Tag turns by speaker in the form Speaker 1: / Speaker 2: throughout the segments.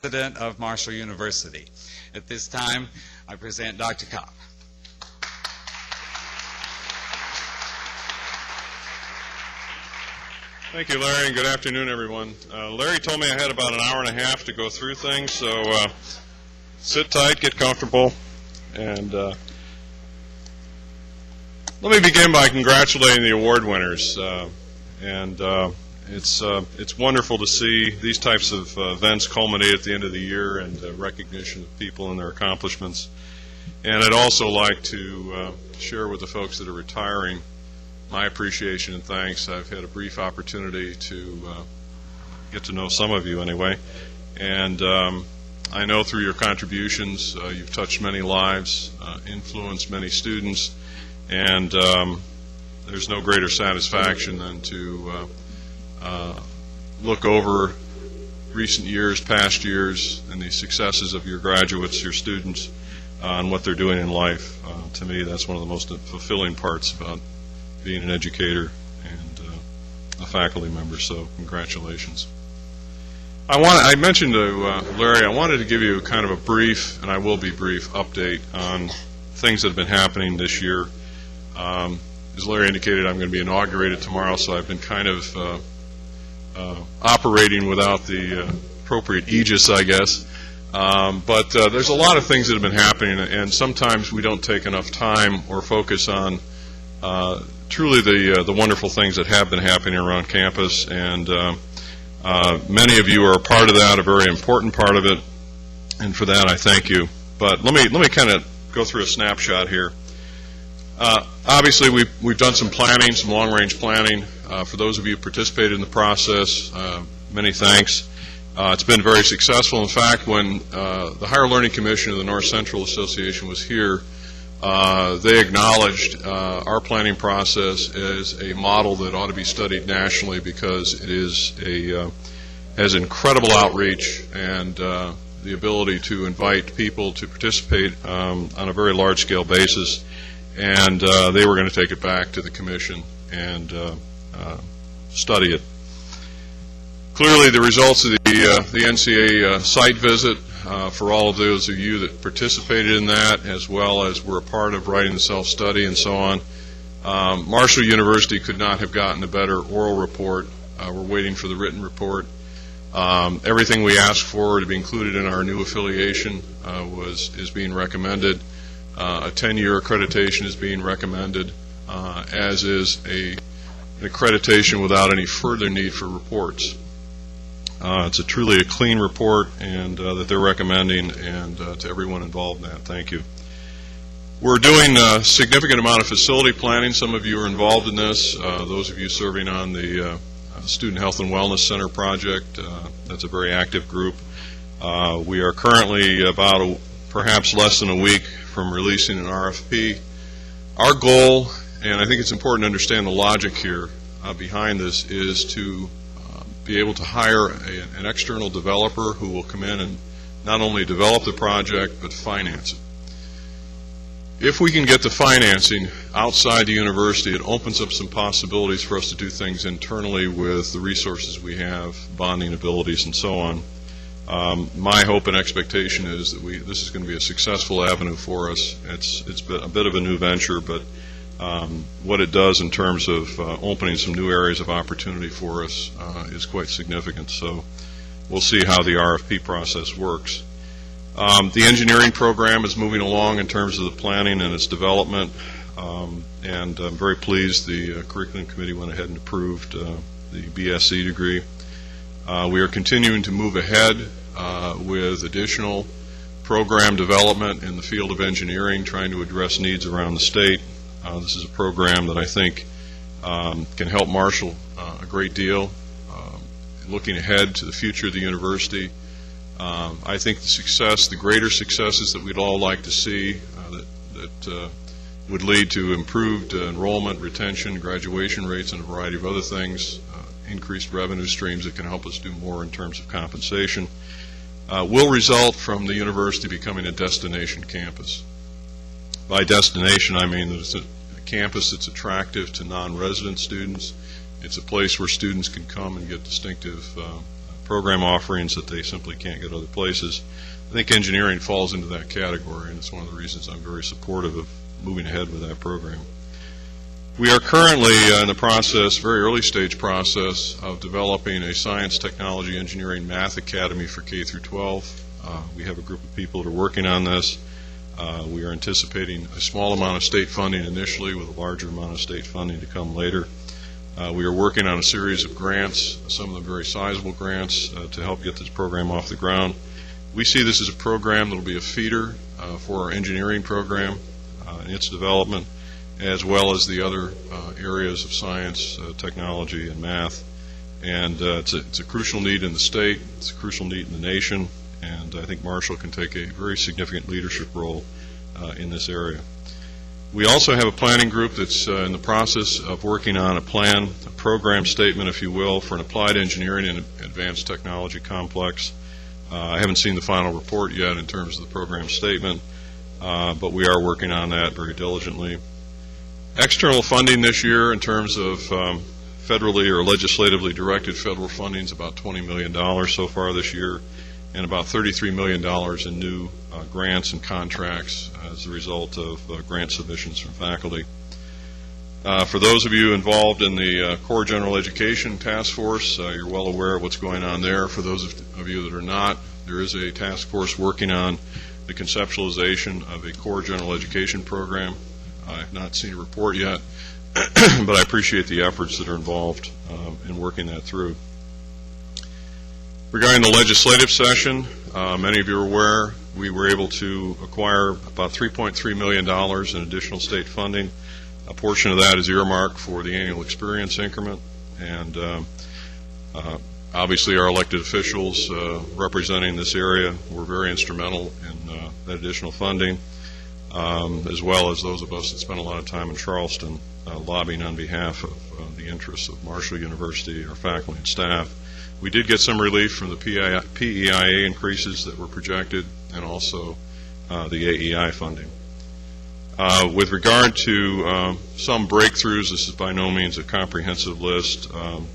Speaker 1: President of Marshall University. At this time, I present Dr. Kopp.
Speaker 2: Thank you, Larry, and good afternoon, everyone. Larry told me I had about an hour and a half to go through things, so sit tight, get comfortable, and let me begin by congratulating the award winners. It's wonderful to see these types of events culminate at the end of the year and recognition of people and their accomplishments. And I'd also like to share with the folks that are retiring my appreciation and thanks. I've had a brief opportunity to get to know some of you anyway, and I know through your contributions you've touched many lives, influenced many students, and there's no greater satisfaction than to look over recent years, past years, and the successes of your graduates, your students, and what they're doing in life. To me, that's one of the most fulfilling parts about being an educator and a faculty member, so congratulations. I mentioned to Larry, I wanted to give you kind of a brief, and I will be brief, update on things that have been happening this year. As Larry indicated, I'm going to be inaugurated tomorrow, so I've been kind of operating without the appropriate aegis, I guess. But there's a lot of things that have been happening, and sometimes we don't take enough time or focus on truly the wonderful things that have been happening around campus, and many of you are a part of that, a very important part of it, and for that I thank you. But let me kind of go through a snapshot here. Obviously, we've done some planning, some long-range planning. For those of you who participated in the process, many thanks. It's been very successful. In fact, when the Higher Learning Commission of the North Central Association was here, they acknowledged our planning process as a model that ought to be studied nationally because it is has incredible outreach and the ability to invite people to participate on a very large-scale basis. And they were going to take it back to the commission and study it. Clearly, the results of the NCA site visit, for all of those of you that participated in that, as well as were a part of writing the self-study and so on, Marshall University could not have gotten a better oral report. We're waiting for the written report. Everything we asked for to be included in our new affiliation is being recommended. A 10-year accreditation is being recommended, as is an accreditation without any further need for reports. It's truly a clean report and that they're recommending, and to everyone involved in that, thank you. We're doing a significant amount of facility planning. Some of you are involved in this. Those of you serving on the Student Health and Wellness Center project, that's a very active group. We are currently about perhaps less than a week from releasing an RFP. Our goal, and I think it's important to understand the logic here behind this, is to be able to hire an external developer who will come in and not only develop the project but finance it. If we can get the financing outside the university, it opens up some possibilities for us to do things internally with the resources we have, bonding abilities and so on. My hope and expectation is that this is going to be a successful avenue for us. It's been a bit of a new venture, but what it does in terms of opening some new areas of opportunity for us is quite significant. So we'll see how the RFP process works. The engineering program is moving along in terms of the planning and its development, and I'm very pleased the curriculum committee went ahead and approved the BSc degree. We are continuing to move ahead with additional program development in the field of engineering, trying to address needs around the state. This is a program that I think can help Marshall a great deal. Looking ahead to the future of the university, I think the greater successes that we'd all like to see that would lead to improved enrollment, retention, graduation rates, and a variety of other things, increased revenue streams that can help us do more in terms of compensation, will result from the university becoming a destination campus. By destination, I mean that it's a campus that's attractive to non-resident students. It's a place where students can come and get distinctive program offerings that they simply can't get other places. I think engineering falls into that category, and it's one of the reasons I'm very supportive of moving ahead with that program. We are currently in the process, very early stage process, of developing a science, technology, engineering, math academy for K through 12. We have a group of people that are working on this. We are anticipating a small amount of state funding initially, with a larger amount of state funding to come later. We are working on a series of grants, some of them very sizable grants, to help get this program off the ground. We see this as a program that will be a feeder for our engineering program and its development, as well as the other areas of science, technology, and math. And it's a crucial need in the state, it's a crucial need in the nation, and I think Marshall can take a very significant leadership role in this area. We also have a planning group that's in the process of working on a plan, a program statement, if you will, for an applied engineering and advanced technology complex. I haven't seen the final report yet in terms of the program statement, but we are working on that very diligently. External funding this year in terms of federally or legislatively directed federal funding is about $20 million so far this year, and about $33 million in new grants and contracts as a result of grant submissions from faculty. For those of you involved in the Core General Education Task Force, you're well aware of what's going on there. For those of you that are not, there is a task force working on the conceptualization of a Core General Education program. I have not seen a report yet, but I appreciate the efforts that are involved in working that through. Regarding the legislative session, many of you are aware we were able to acquire about $3.3 million in additional state funding. A portion of that is earmarked for the annual experience increment, and obviously our elected officials representing this area were very instrumental in that additional funding, as well as those of us that spent a lot of time in Charleston lobbying on behalf of the interests of Marshall University, our faculty and staff. We did get some relief from the PEIA increases that were projected, and also the AEI funding. With regard to some breakthroughs, this is by no means a comprehensive list.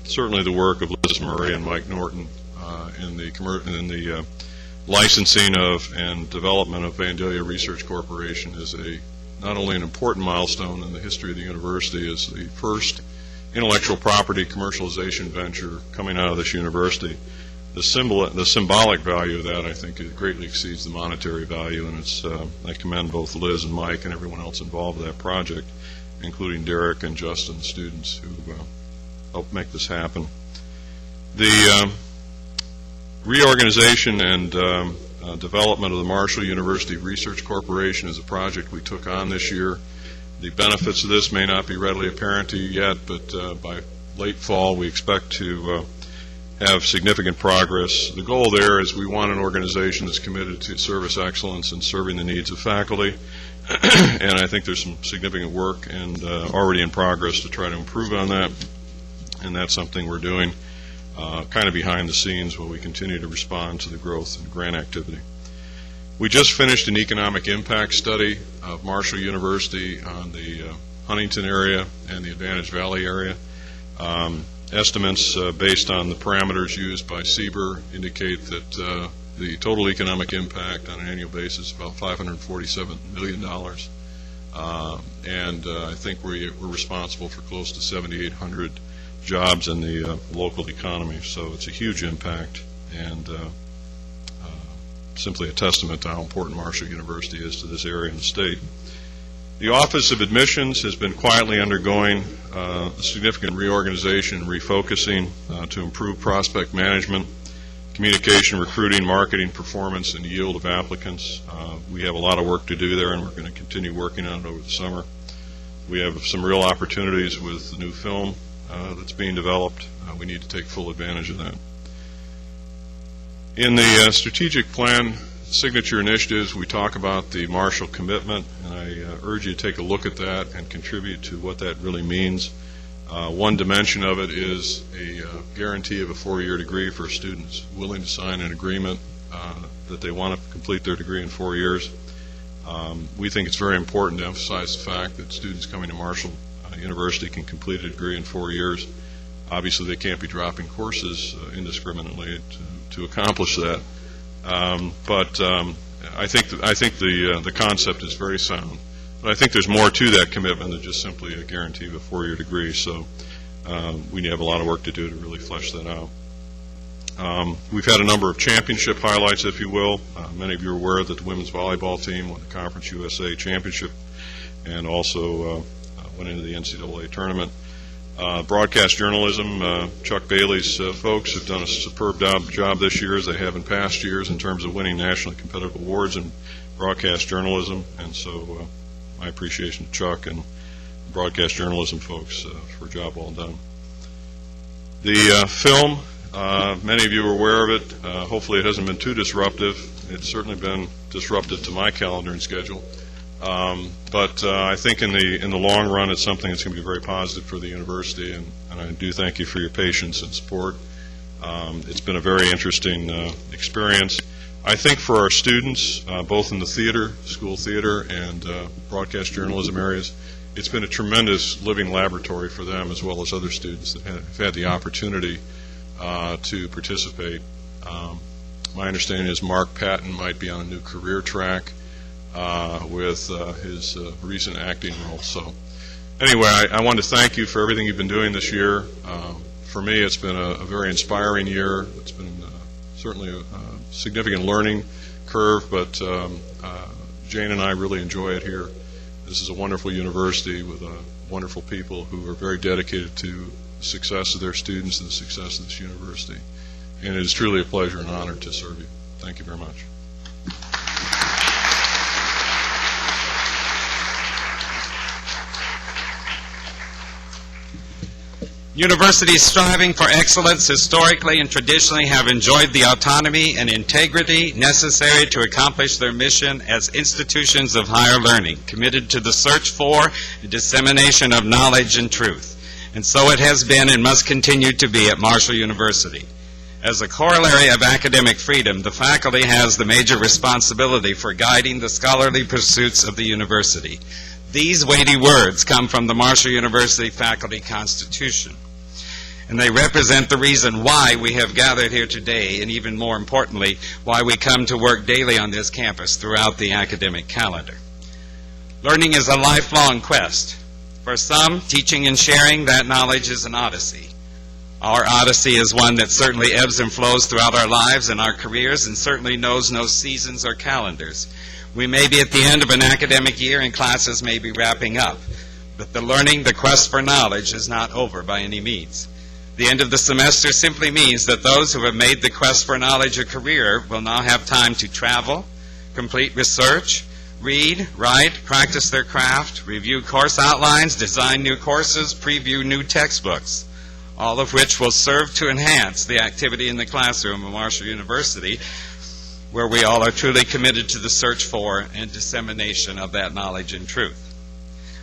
Speaker 2: Certainly the work of Liz Murray and Mike Norton in the licensing of and development of Vandalia Research Corporation is not only an important milestone in the history of the university, as the first intellectual property commercialization venture coming out of this university. The symbolic value of that, I think, it greatly exceeds the monetary value, and I commend both Liz and Mike and everyone else involved with that project, including Derek and Justin, students who helped make this happen. The reorganization and development of the Marshall University Research Corporation is a project we took on this year. The benefits of this may not be readily apparent to you yet, but by late fall we expect to have significant progress. The goal there is we want an organization that's committed to service excellence and serving the needs of faculty, and I think there's some significant work and already in progress to try to improve on that, and that's something we're doing kind of behind the scenes while we continue to respond to the growth and grant activity. We just finished an economic impact study of Marshall University on the Huntington area and the Advantage Valley area. Estimates based on the parameters used by CBER indicate that the total economic impact on an annual basis is about $547 million. And I think we're responsible for close to 7,800 jobs in the local economy. So it's a huge impact, and simply a testament to how important Marshall University is to this area and the state. The Office of Admissions has been quietly undergoing a significant reorganization and refocusing to improve prospect management, communication, recruiting, marketing, performance, and yield of applicants. We have a lot of work to do there, and we're going to continue working on it over the summer. We have some real opportunities with the new film that's being developed. We need to take full advantage of that. In the strategic plan signature initiatives, we talk about the Marshall commitment, and I urge you to take a look at that and contribute to what that really means. One dimension of it is a guarantee of a 4-year degree for students willing to sign an agreement that they want to complete their degree in 4 years. We think it's very important to emphasize the fact that students coming to Marshall University can complete a degree in 4 years. Obviously, they can't be dropping courses indiscriminately to accomplish that. But I think the concept is very sound. But I think there's more to that commitment than just simply a guarantee of a four-year degree. So we have a lot of work to do to really flesh that out. We've had a number of championship highlights, if you will. Many of you are aware that the women's volleyball team won the Conference USA Championship and also went into the NCAA tournament. Broadcast journalism, Chuck Bailey's folks have done a superb job this year, as they have in past years, in terms of winning nationally competitive awards in broadcast journalism. And so my appreciation to Chuck and the broadcast journalism folks for a job well done. The film, many of you are aware of it. Hopefully it hasn't been too disruptive. It's certainly been disruptive to my calendar and schedule. But I think in the long run, it's something that's going to be very positive for the university, and I do thank you for your patience and support. It's been a very interesting experience. I think for our students, both in the theater, school theater, and broadcast journalism areas, it's been a tremendous living laboratory for them, as well as other students that have had the opportunity to participate. My understanding is Mark Patton might be on a new career track with his recent acting role. So anyway, I want to thank you for everything you've been doing this year. For me, it's been a very inspiring year. It's been certainly a significant learning curve, but Jane and I really enjoy it here. This is a wonderful university with wonderful people who are very dedicated to the success of their students and the success of this university. And it is truly a pleasure and honor to serve you. Thank you very much.
Speaker 1: Universities striving for excellence historically and traditionally have enjoyed the autonomy and integrity necessary to accomplish their mission as institutions of higher learning, committed to the search for and dissemination of knowledge and truth. And so it has been and must continue to be at Marshall University. As a corollary of academic freedom, the faculty has the major responsibility for guiding the scholarly pursuits of the university. These weighty words come from the Marshall University Faculty Constitution, and they represent the reason why we have gathered here today, and even more importantly, why we come to work daily on this campus throughout the academic calendar. Learning is a lifelong quest. For some, teaching and sharing that knowledge is an odyssey. Our odyssey is one that certainly ebbs and flows throughout our lives and our careers, and certainly knows no seasons or calendars. We may be at the end of an academic year and classes may be wrapping up, but the learning, the quest for knowledge is not over by any means. The end of the semester simply means that those who have made the quest for knowledge a career will now have time to travel, complete research, read, write, practice their craft, review course outlines, design new courses, preview new textbooks, all of which will serve to enhance the activity in the classroom of Marshall University, where we all are truly committed to the search for and dissemination of that knowledge and truth.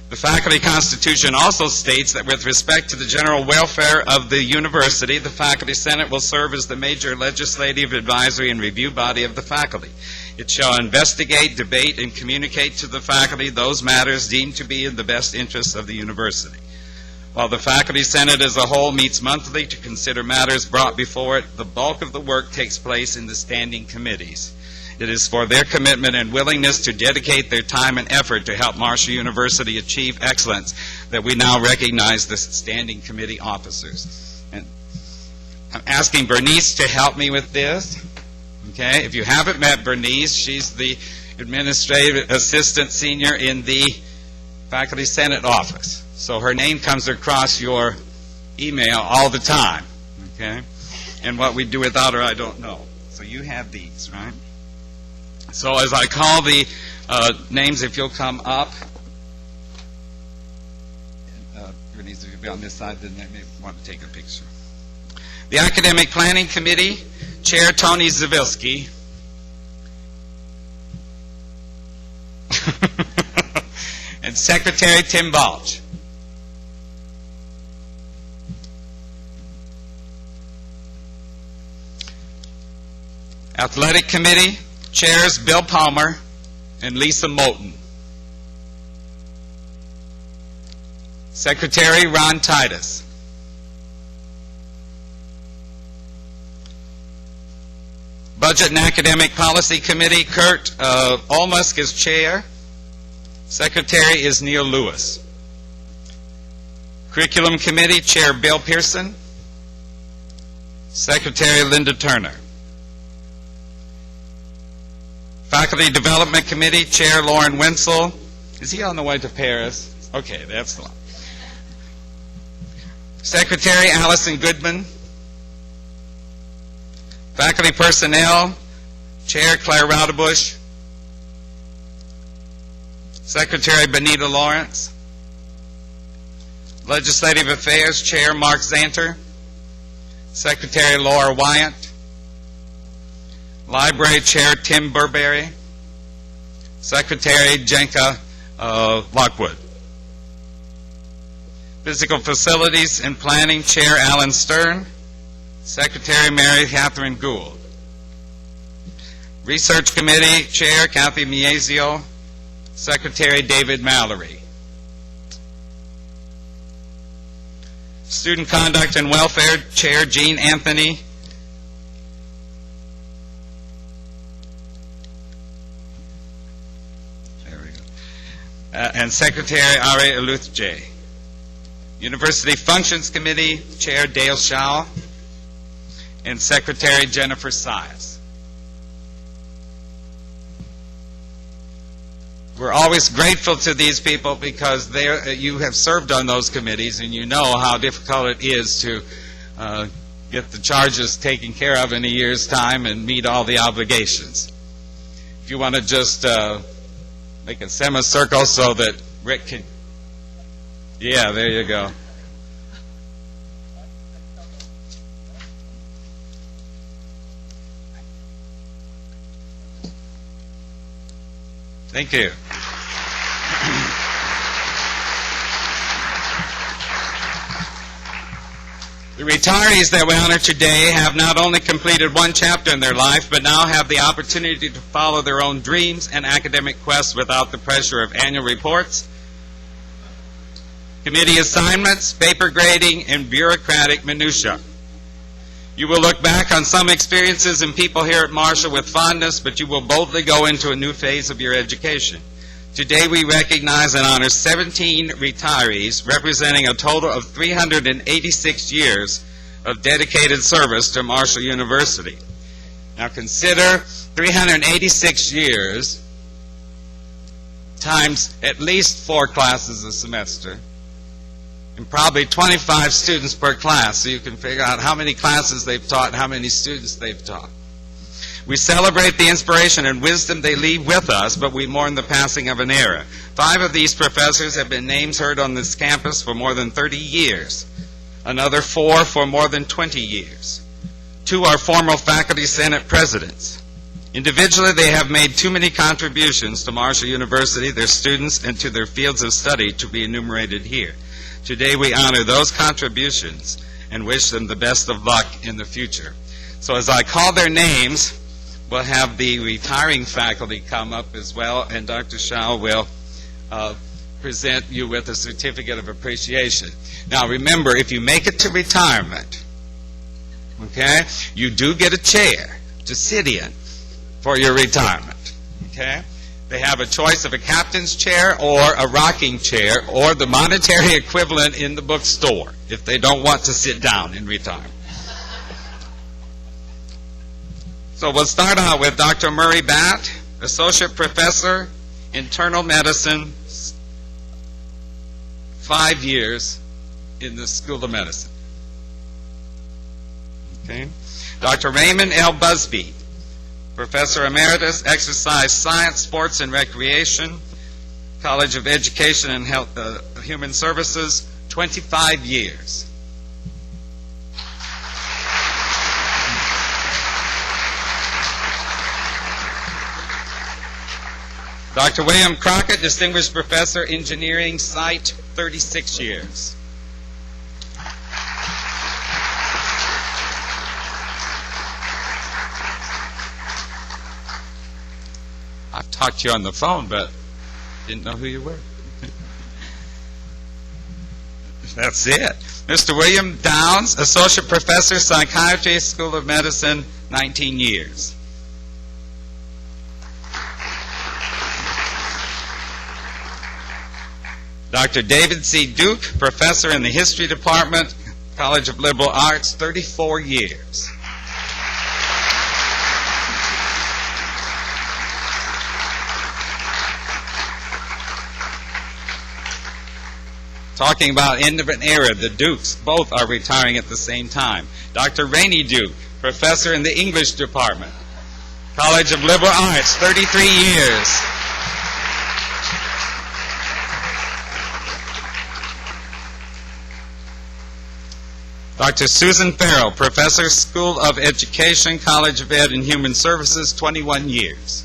Speaker 1: The Faculty Constitution also states that with respect to the general welfare of the university, the Faculty Senate will serve as the major legislative, advisory, and review body of the faculty. It shall investigate, debate, and communicate to the faculty those matters deemed to be in the best interests of the university. While the Faculty Senate as a whole meets monthly to consider matters brought before it, the bulk of the work takes place in the standing committees. It is for their commitment and willingness to dedicate their time and effort to help Marshall University achieve excellence that we now recognize the standing committee officers. And I'm asking Bernice to help me with this. Okay, if you haven't met Bernice, she's the administrative assistant senior in the Faculty Senate office. So her name comes across your email all the time. Okay, and what we do without her, I don't know. So you have these, right? So as I call the names, if you'll come up, Bernice, if you'll be on this side, then they may want to take a picture. The Academic Planning Committee, Chair Tony Zavilski. And Secretary Tim Balch. Athletic Committee, Chairs Bill Palmer and Lisa Moulton. Secretary Ron Titus. Budget and Academic Policy Committee, Kurt Olmusk is chair. Secretary is Neil Lewis. Curriculum Committee, Chair Bill Pearson. Secretary Linda Turner. Faculty Development Committee, Chair Lauren Wenzel. Is he on the way to Paris? Okay, that's the one. Secretary Allison Goodman. Faculty Personnel, Chair Claire Raudebush. Secretary Benita Lawrence. Legislative Affairs, Chair Mark Zanter. Secretary Laura Wyatt. Library Chair Tim Burberry. Secretary Jenka Lockwood. Physical Facilities and Planning Chair Alan Stern. Secretary Mary Catherine Gould. Research Committee Chair Kathy Miezio. Secretary David Mallory. Student Conduct and Welfare Chair Jean Anthony. There we go. And Secretary Ari Eluthje. University Functions Committee Chair Dale Shaw. And Secretary Jennifer Sias. We're always grateful to these people because you have served on those committees and you know how difficult it is to get the charges taken care of in a year's time and meet all the obligations. If you want to just make a semicircle so that Rick can... Yeah, there you go. Thank you. The retirees that we honor today have not only completed one chapter in their life, but now have the opportunity to follow their own dreams and academic quests without the pressure of annual reports, committee assignments, paper grading, and bureaucratic minutia. You will look back on some experiences and people here at Marshall with fondness, but you will boldly go into a new phase of your education. Today we recognize and honor 17 retirees representing a total of 386 years of dedicated service to Marshall University. Now consider 386 years times at least 4 classes a semester, and probably 25 students per class, so you can figure out how many classes they've taught and how many students they've taught. We celebrate the inspiration and wisdom they leave with us, but we mourn the passing of an era. 5 of these professors have been names heard on this campus for more than 30 years. Another 4 for more than 20 years. 2 are former faculty senate presidents. Individually, they have made too many contributions to Marshall University, their students, and to their fields of study to be enumerated here. Today we honor those contributions and wish them the best of luck in the future. So as I call their names, we'll have the retiring faculty come up as well, and Dr. Shaw will present you with a certificate of appreciation. Now remember, if you make it to retirement, okay, you do get a chair to sit in for your retirement, okay? They have a choice of a captain's chair or a rocking chair or the monetary equivalent in the bookstore if they don't want to sit down in retirement. So we'll start out with Dr. Murray Batt, Associate Professor, Internal Medicine, 5 years in the School of Medicine. Okay. Dr. Raymond L. Busby, Professor Emeritus, Exercise Science, Sports and Recreation, College of Education and Health, Human Services, 25 years. Dr. William Crockett, Distinguished Professor, Engineering, Site, 36 years. I've talked to you on the phone, but didn't know who you were. That's it. Mr. William Downs, Associate Professor, Psychiatry, School of Medicine, 19 years. Dr. David C. Duke, Professor in the History Department, College of Liberal Arts, 34 years. Talking about end of an era, the Dukes both are retiring at the same time. Dr. Rainey Duke, Professor in the English Department, College of Liberal Arts, 33 years. Dr. Susan Farrell, Professor, School of Education, College of Ed and Human Services, 21 years.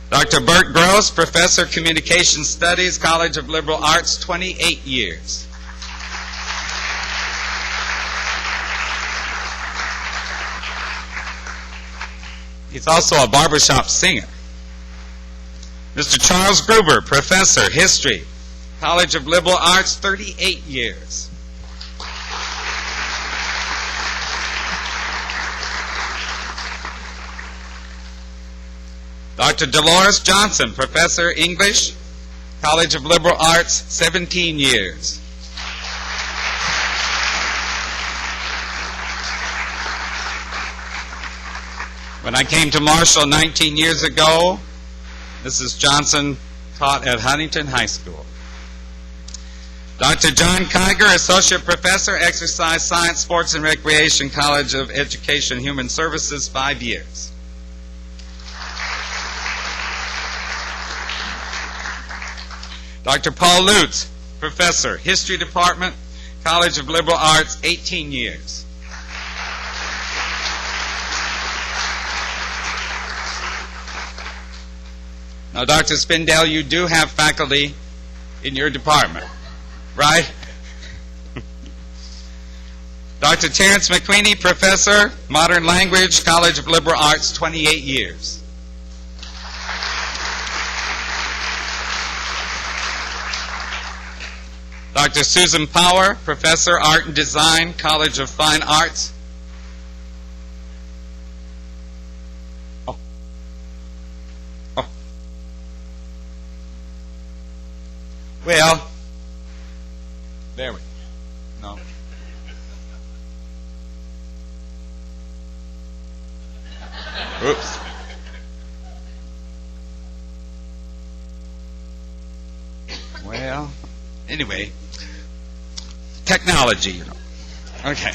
Speaker 1: Dr. Bert Gross, Professor, Communication Studies, College of Liberal Arts, 28 years. He's also a barbershop singer. Mr. Charles Gruber, Professor, History, College of Liberal Arts, 38 years. Dr. Dolores Johnson, Professor, English, College of Liberal Arts, 17 years. When I came to Marshall 19 years ago, Mrs. Johnson taught at Huntington High School. Dr. John Kiger, Associate Professor, Exercise Science, Sports and Recreation, College of Education, Human Services, 5 years. Dr. Paul Lutz, Professor, History Department, College of Liberal Arts, 18 years. Now, Dr. Spindell, you do have faculty in your department, right? Dr. Terrence McQueenie, Professor, Modern Language, College of Liberal Arts, 28 years. Dr. Susan Power, Professor, Art and Design, College of Fine Arts. Well, there we go. No. Oops. Well, anyway, technology, you know. Okay.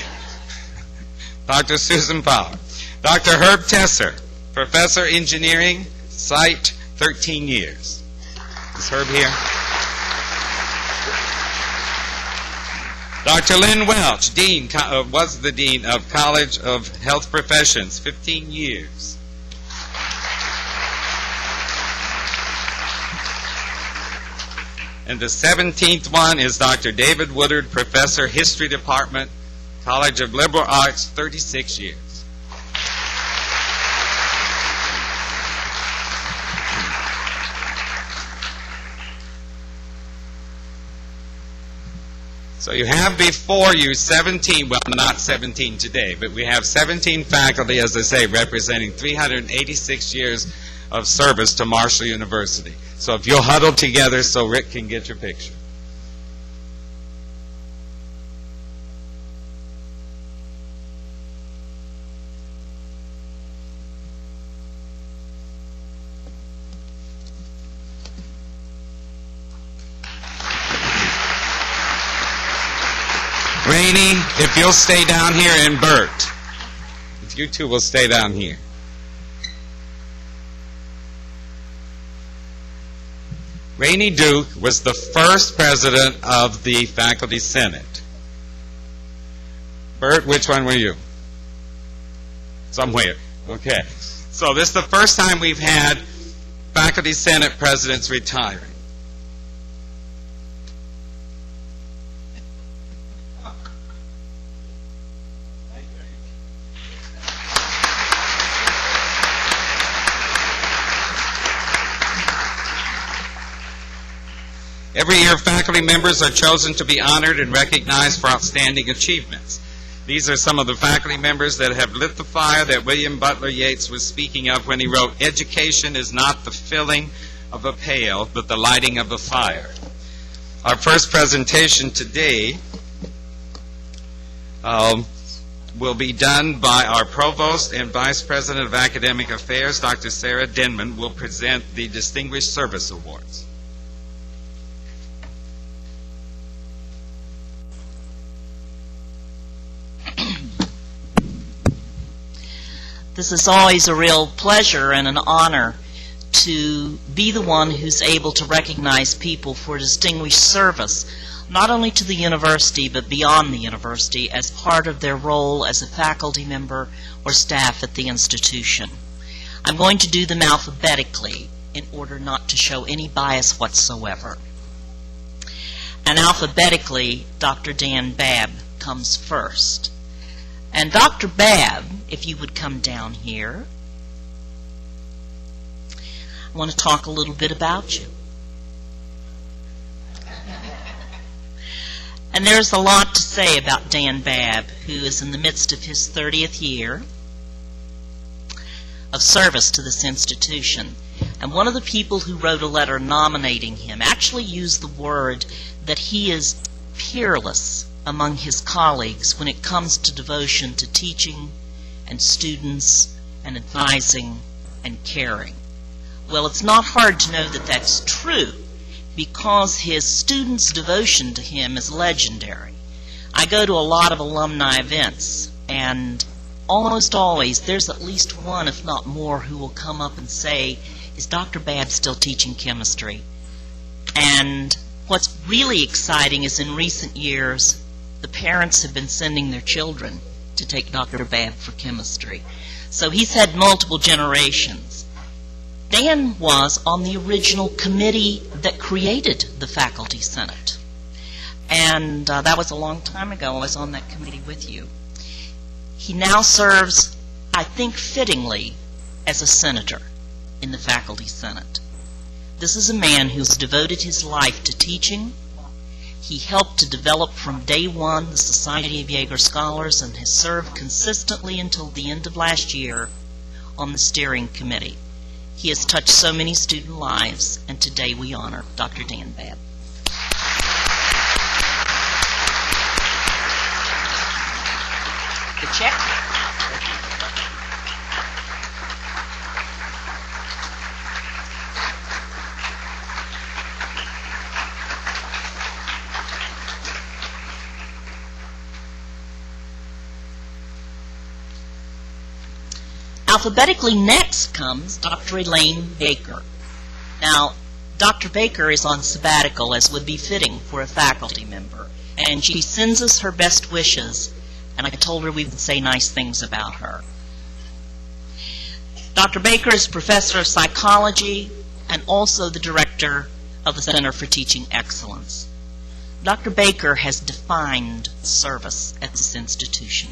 Speaker 1: Dr. Susan Power. Dr. Herb Tesser, Professor, Engineering, Site, 13 years. Is Herb here? Dr. Lynn Welch, Dean, was the Dean of College of Health Professions, 15 years. And the 17th one is Dr. David Woodard, Professor, History Department, College of Liberal Arts, 36 years. So you have before you 17, well, not 17 today, but we have 17 faculty, as I say, representing 386 years of service to Marshall University. So if you'll huddle together so Rick can get your picture. Rainey, if you'll stay down here, and Bert, if you two will stay down here. Rainey Duke was the first president of the Faculty Senate. Bert, which one were you? Somewhere. Okay. So this is the first time we've had Faculty Senate presidents retiring. Every year, faculty members are chosen to be honored and recognized for outstanding achievements. These are some of the faculty members that have lit the fire that William Butler Yeats was speaking of when he wrote, "Education is not the filling of a pail, but the lighting of a fire." Our first presentation today will be done by our Provost and Vice President of Academic Affairs, Dr. Sarah Denman, will present the Distinguished Service Awards.
Speaker 3: This is always a real pleasure and an honor to be the one who's able to recognize people for distinguished service, not only to the university but beyond the university as part of their role as a faculty member or staff at the institution. I'm going to do them alphabetically in order not to show any bias whatsoever. And alphabetically, Dr. Dan Babb comes first. And Dr. Babb, if you would come down here, I want to talk a little bit about you. And there's a lot to say about Dan Babb, who is in the midst of his 30th year of service to this institution. And one of the people who wrote a letter nominating him actually used the word that he is peerless among his colleagues when it comes to devotion to teaching and students and advising and caring. Well, it's not hard to know that that's true because his students' devotion to him is legendary. I go to a lot of alumni events, and almost always there's at least one, if not more, who will come up and say, "Is Dr. Babb still teaching chemistry?" And what's really exciting is in recent years, the parents have been sending their children to take Dr. Babb for chemistry. So he's had multiple generations. Dan was on the original committee that created the Faculty Senate. And that was a long time ago. I was on that committee with you. He now serves, I think fittingly, as a senator in the Faculty Senate. This is a man who's devoted his life to teaching. He helped to develop from day one the Society of Jaeger Scholars and has served consistently until the end of last year on the steering committee. He has touched so many student lives, and today we honor Dr. Dan Babb. The check. Alphabetically next comes Dr. Elaine Baker. Now, Dr. Baker is on sabbatical, as would be fitting for a faculty member, and she sends us her best wishes, and I told her we would say nice things about her. Dr. Baker is professor of psychology and also the director of the Center for Teaching Excellence. Dr. Baker has defined service at this institution.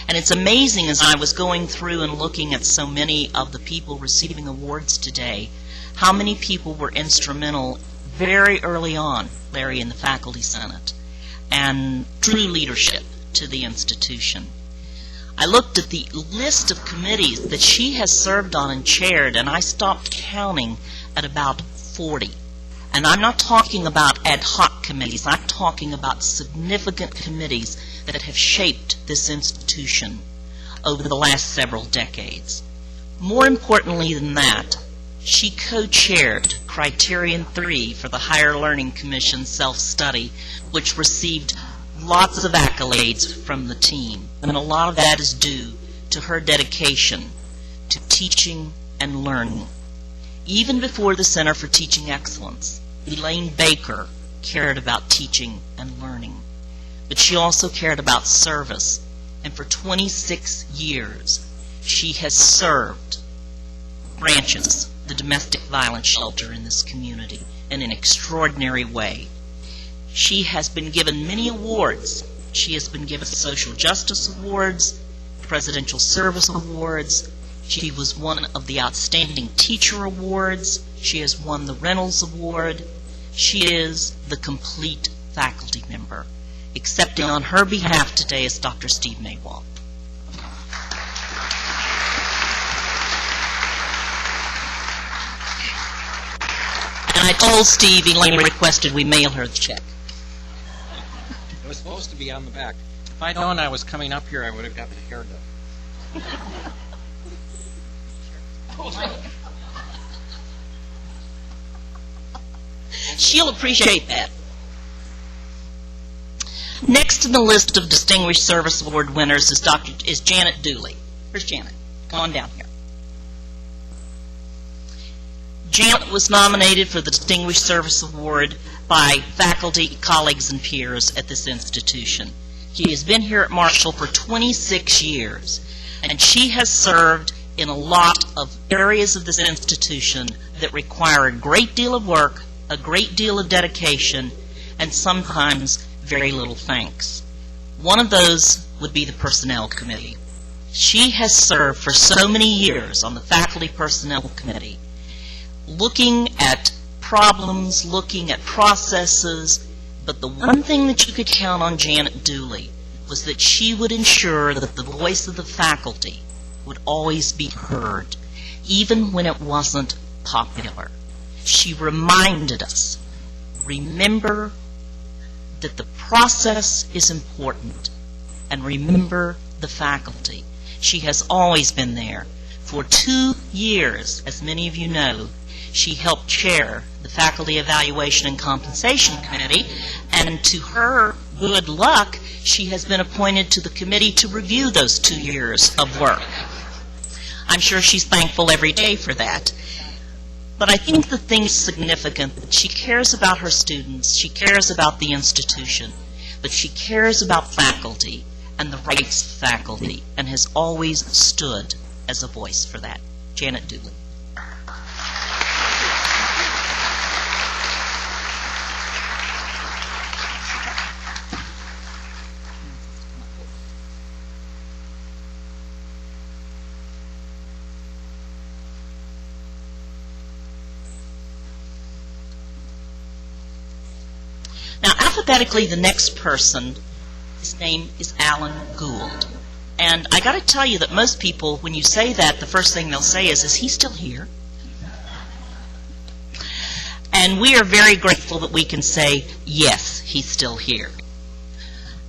Speaker 3: And it's amazing, as I was going through and looking at so many of the people receiving awards today, how many people were instrumental very early on, Larry, in the Faculty Senate, and true leadership to the institution. I looked at the list of committees that she has served on and chaired, and I stopped counting at about 40. And I'm not talking about ad hoc committees. I'm talking about significant committees that have shaped this institution over the last several decades. More importantly than that, she co-chaired Criterion 3 for the Higher Learning Commission self-study, which received lots of accolades from the team. And a lot of that is due to her dedication to teaching and learning. Even before the Center for Teaching Excellence, Elaine Baker cared about teaching and learning. But she also cared about service, and for 26 years she has served Branches, the domestic violence shelter in this community, in an extraordinary way. She has been given many awards. She has been given social justice awards, presidential service awards. She was one of the outstanding teacher awards. She has won the Reynolds Award. She is the complete faculty member. Accepting on her behalf today is Dr. Steve Maywald. And I told Steve Elaine requested we mail her the check.
Speaker 4: It was supposed to be on the back. If I'd known I was coming up here, I would have gotten a haircut.
Speaker 3: She'll appreciate that. Next in the list of Distinguished Service Award winners is Janet Dooley. Where's Janet? Come on down here. Janet was nominated for the Distinguished Service Award by faculty, colleagues, and peers at this institution. She has been here at Marshall for 26 years, and she has served in a lot of areas of this institution that require a great deal of work, a great deal of dedication, and sometimes very little thanks. One of those would be the Personnel Committee. She has served for so many years on the Faculty Personnel Committee, looking at problems, looking at processes, but the one thing that you could count on Janet Dooley was that she would ensure that the voice of the faculty would always be heard, even when it wasn't popular. She reminded us, remember that the process is important, and remember the faculty. She has always been there. For 2 years, as many of you know, she helped chair the Faculty Evaluation and Compensation Committee, and to her good luck, she has been appointed to the committee to review those 2 years of work. I'm sure she's thankful every day for that. But I think the thing is significant that she cares about her students, she cares about the institution, but she cares about faculty and the rights of faculty, and has always stood as a voice for that. Janet Dooley. Now, alphabetically, the next person, his name is Alan Gould. And I got to tell you that most people, when you say that, the first thing they'll say is he still here? And we are very grateful that we can say, yes, he's still here.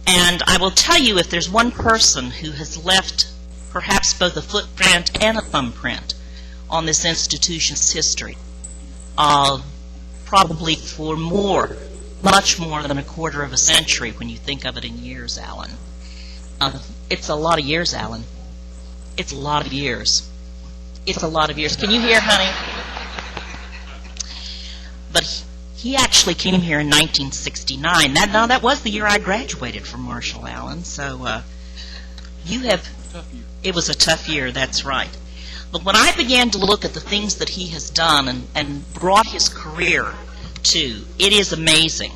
Speaker 3: And I will tell you, if there's one person who has left perhaps both a footprint and a thumbprint on this institution's history, probably for much more than a quarter of a century when you think of it in years, Alan. It's a lot of years, Alan. It's a lot of years. It's a lot of years. Can you hear, honey? But he actually came here in 1969. That was the year I graduated from Marshall, Alan. So it was a tough year, that's right. But when I began to look at the things that he has done and brought his career to, it is amazing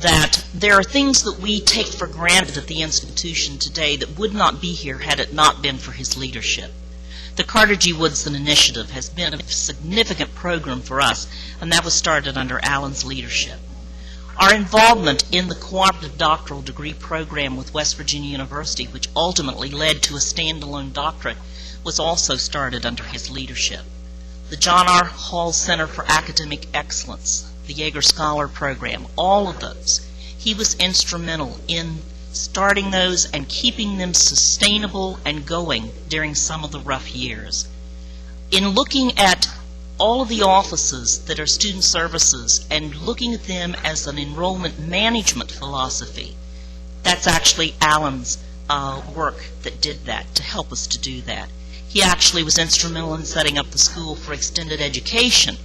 Speaker 3: that there are things that we take for granted at the institution today that would not be here had it not been for his leadership. The Carter G. Woodson Initiative has been a significant program for us, and that was started under Alan's leadership. Our involvement in the cooperative doctoral degree program with West Virginia University, which ultimately led to a standalone doctorate, was also started under his leadership. The John R. Hall Center for Academic Excellence, the Yeager Scholar Program, all of those. He was instrumental in starting those and keeping them sustainable and going during some of the rough years. In looking at all of the offices that are student services and looking at them as an enrollment management philosophy, that's actually Alan's work that did that, to help us to do that. He actually was instrumental in setting up the School for Extended Education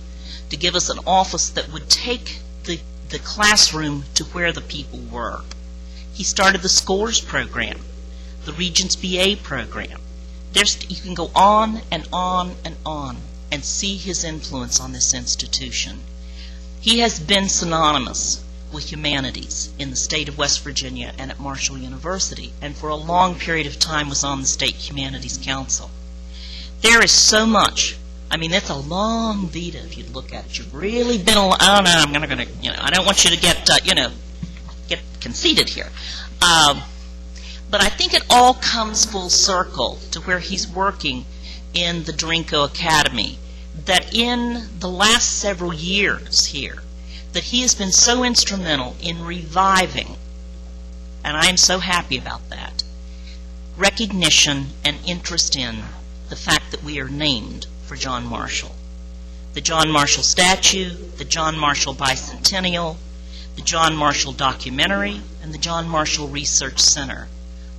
Speaker 3: to give us an office that would take the classroom to where the people were. He started the SCORES program, the Regents BA program. You can go on and on and on and see his influence on this institution. He has been synonymous with humanities in the state of West Virginia and at Marshall University, and for a long period of time was on the State Humanities Council. There is so much. I mean, that's a long vita if you look at it. You've really been, I don't want you to get, get conceited here. But I think it all comes full circle to where he's working in the Drinko Academy, that in the last several years here, that he has been so instrumental in reviving, and I am so happy about that, recognition and interest in the fact that we are named for John Marshall. The John Marshall statue, the John Marshall Bicentennial, the John Marshall documentary, and the John Marshall Research Center.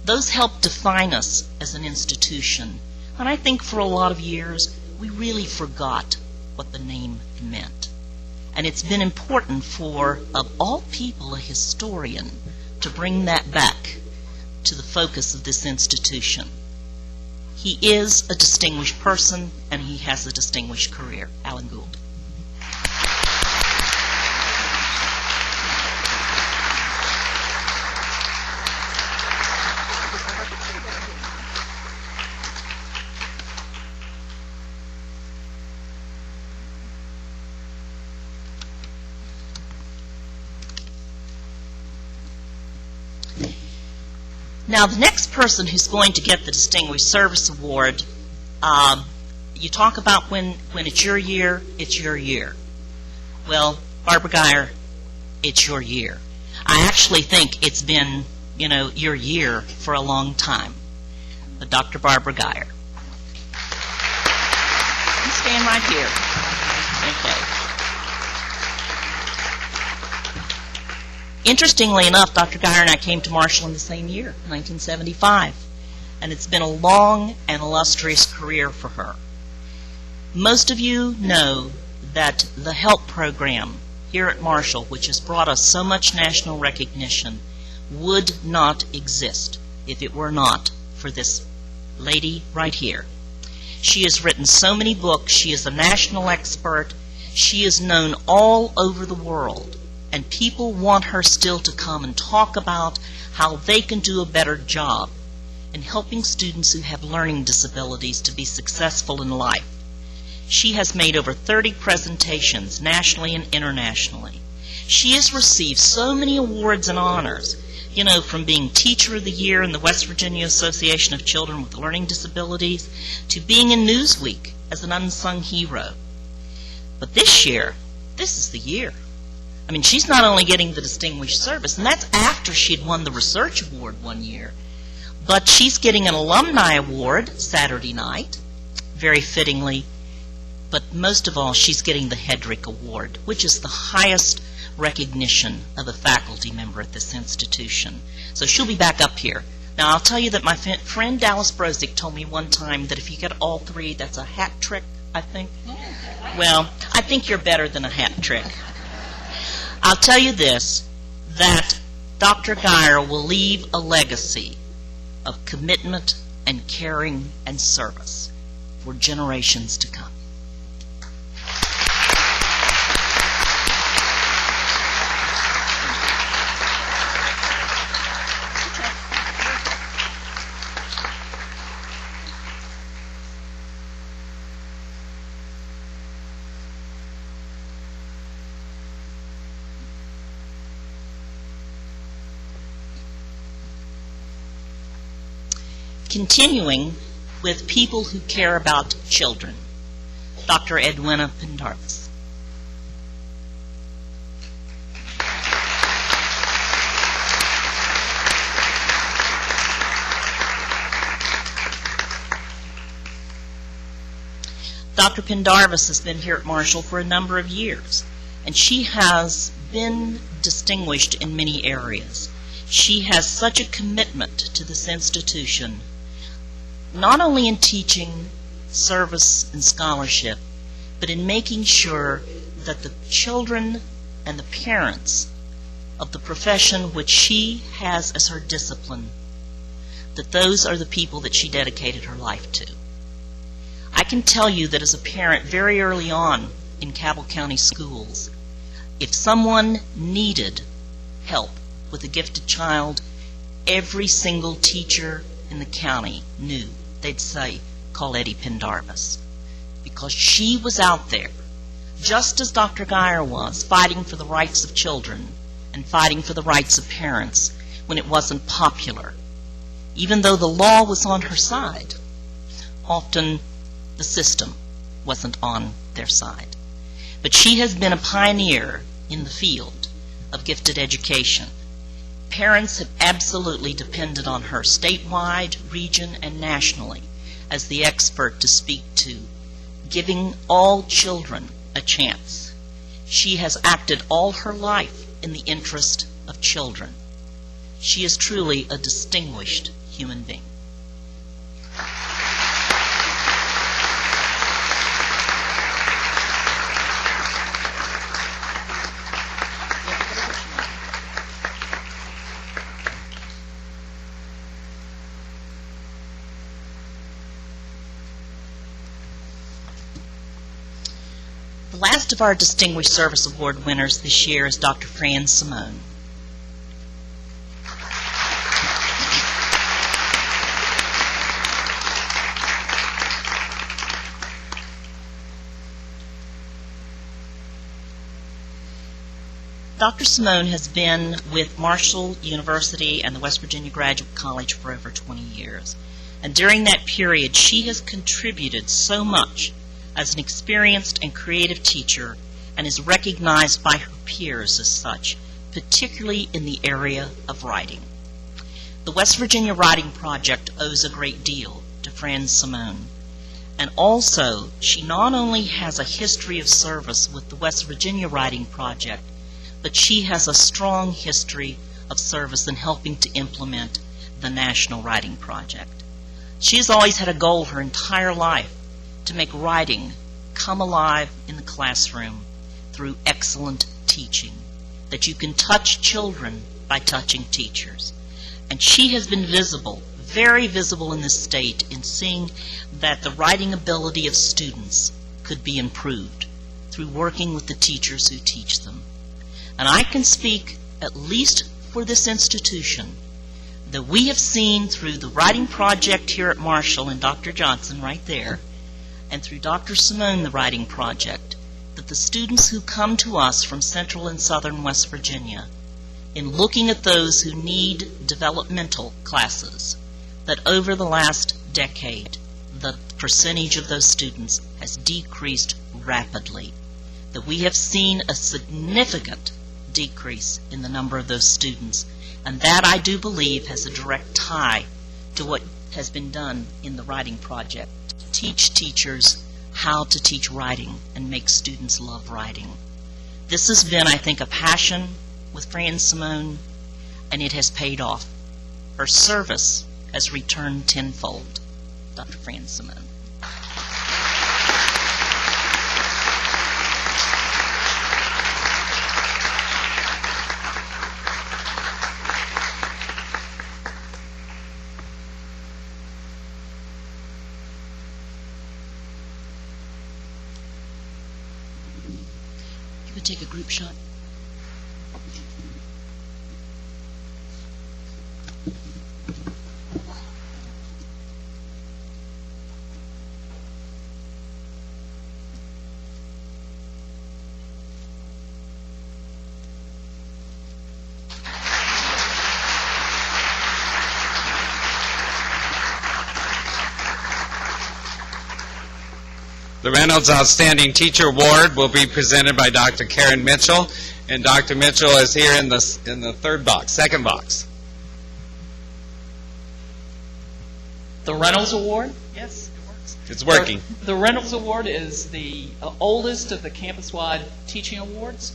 Speaker 3: Those help define us as an institution. And I think for a lot of years, we really forgot what the name meant. And it's been important for, of all people, a historian, to bring that back to the focus of this institution. He is a distinguished person, and he has a distinguished career. Alan Gould. Now, the next person who's going to get the Distinguished Service Award, you talk about when it's your year, it's your year. Well, Barbara Geyer, it's your year. I actually think it's been, your year for a long time. But Dr. Barbara Geyer. You stand right here. Okay. Interestingly enough, Dr. Geyer and I came to Marshall in the same year, 1975, and it's been a long and illustrious career for her. Most of you know that the HELP program here at Marshall, which has brought us so much national recognition, would not exist if it were not for this lady right here. She has written so many books. She is a national expert. She is known all over the world. And people want her still to come and talk about how they can do a better job in helping students who have learning disabilities to be successful in life. She has made over 30 presentations, nationally and internationally. She has received so many awards and honors, from being Teacher of the Year in the West Virginia Association of Children with Learning Disabilities to being in Newsweek as an unsung hero. But this year, this is the year. I mean, she's not only getting the Distinguished Service, and that's after she'd won the Research Award one year, but she's getting an Alumni Award Saturday night, very fittingly, but most of all, she's getting the Hedrick Award, which is the highest recognition of a faculty member at this institution. So she'll be back up here. Now, I'll tell you that my friend Dallas Brozick told me one time that if you get all three, that's a hat trick, I think. Well, I think you're better than a hat trick. I'll tell you this, that Dr. Geyer will leave a legacy of commitment and caring and service for generations to come. Continuing with people who care about children, Dr. Edwina Pendarvis. Dr. Pendarvis has been here at Marshall for a number of years, and she has been distinguished in many areas. She has such a commitment to this institution, not only in teaching, service, and scholarship, but in making sure that the children and the parents of the profession which she has as her discipline, that those are the people that she dedicated her life to. I can tell you that as a parent very early on in Cabell County schools, if someone needed help with a gifted child, every single teacher in the county knew. They'd say, call Eddie Pendarvis. Because she was out there, just as Dr. Geyer was, fighting for the rights of children. and fighting for the rights of parents when it wasn't popular. Even though the law was on her side, often the system wasn't on their side. But she has been a pioneer in the field of gifted education. Parents have absolutely depended on her statewide, region, and nationally as the expert to speak to, giving all children a chance. She has acted all her life in the interest of children. She is truly a distinguished human being. The last of our Distinguished Service Award winners this year is Dr. Fran Simone. Dr. Simone has been with Marshall University and the West Virginia Graduate College for over 20 years. And during that period, she has contributed so much as an experienced and creative teacher and is recognized by her peers as such, particularly in the area of writing. The West Virginia Writing Project owes a great deal to Fran Simone. And also, she not only has a history of service with the West Virginia Writing Project, but she has a strong history of service in helping to implement the National Writing Project. She has always had a goal her entire life to make writing come alive in the classroom through excellent teaching, that you can touch children by touching teachers. And she has been visible, very visible in this state, in seeing that the writing ability of students could be improved through working with the teachers who teach them. And I can speak, at least for this institution, that we have seen through the Writing Project here at Marshall and Dr. Johnson right there, and through Dr. Simone, the Writing Project, that the students who come to us from Central and Southern West Virginia, in looking at those who need developmental classes, that over the last decade, the percentage of those students has decreased rapidly, that we have seen a significant decrease in the number of those students, and that I do believe has a direct tie to what has been done in the Writing Project, to teach teachers how to teach writing and make students love writing. This has been, I think, a passion with Fran Simone, and it has paid off. Her service has returned tenfold. Dr. Fran Simone. You would take a group shot.
Speaker 1: The Reynolds Outstanding Teacher Award will be presented by Dr. Karen Mitchell, and Dr. Mitchell is here in the second box.
Speaker 5: The Reynolds Award? Yes, it works.
Speaker 1: It's working.
Speaker 5: The Reynolds Award is the oldest of the campus-wide teaching awards.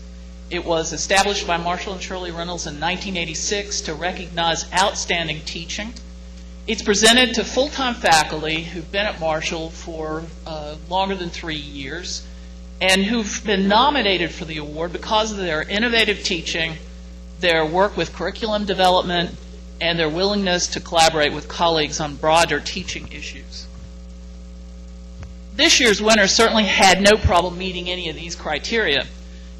Speaker 5: It was established by Marshall and Shirley Reynolds in 1986 to recognize outstanding teaching. It's presented to full-time faculty who've been at Marshall for longer than 3 years and who've been nominated for the award because of their innovative teaching, their work with curriculum development, and their willingness to collaborate with colleagues on broader teaching issues. This year's winner certainly had no problem meeting any of these criteria.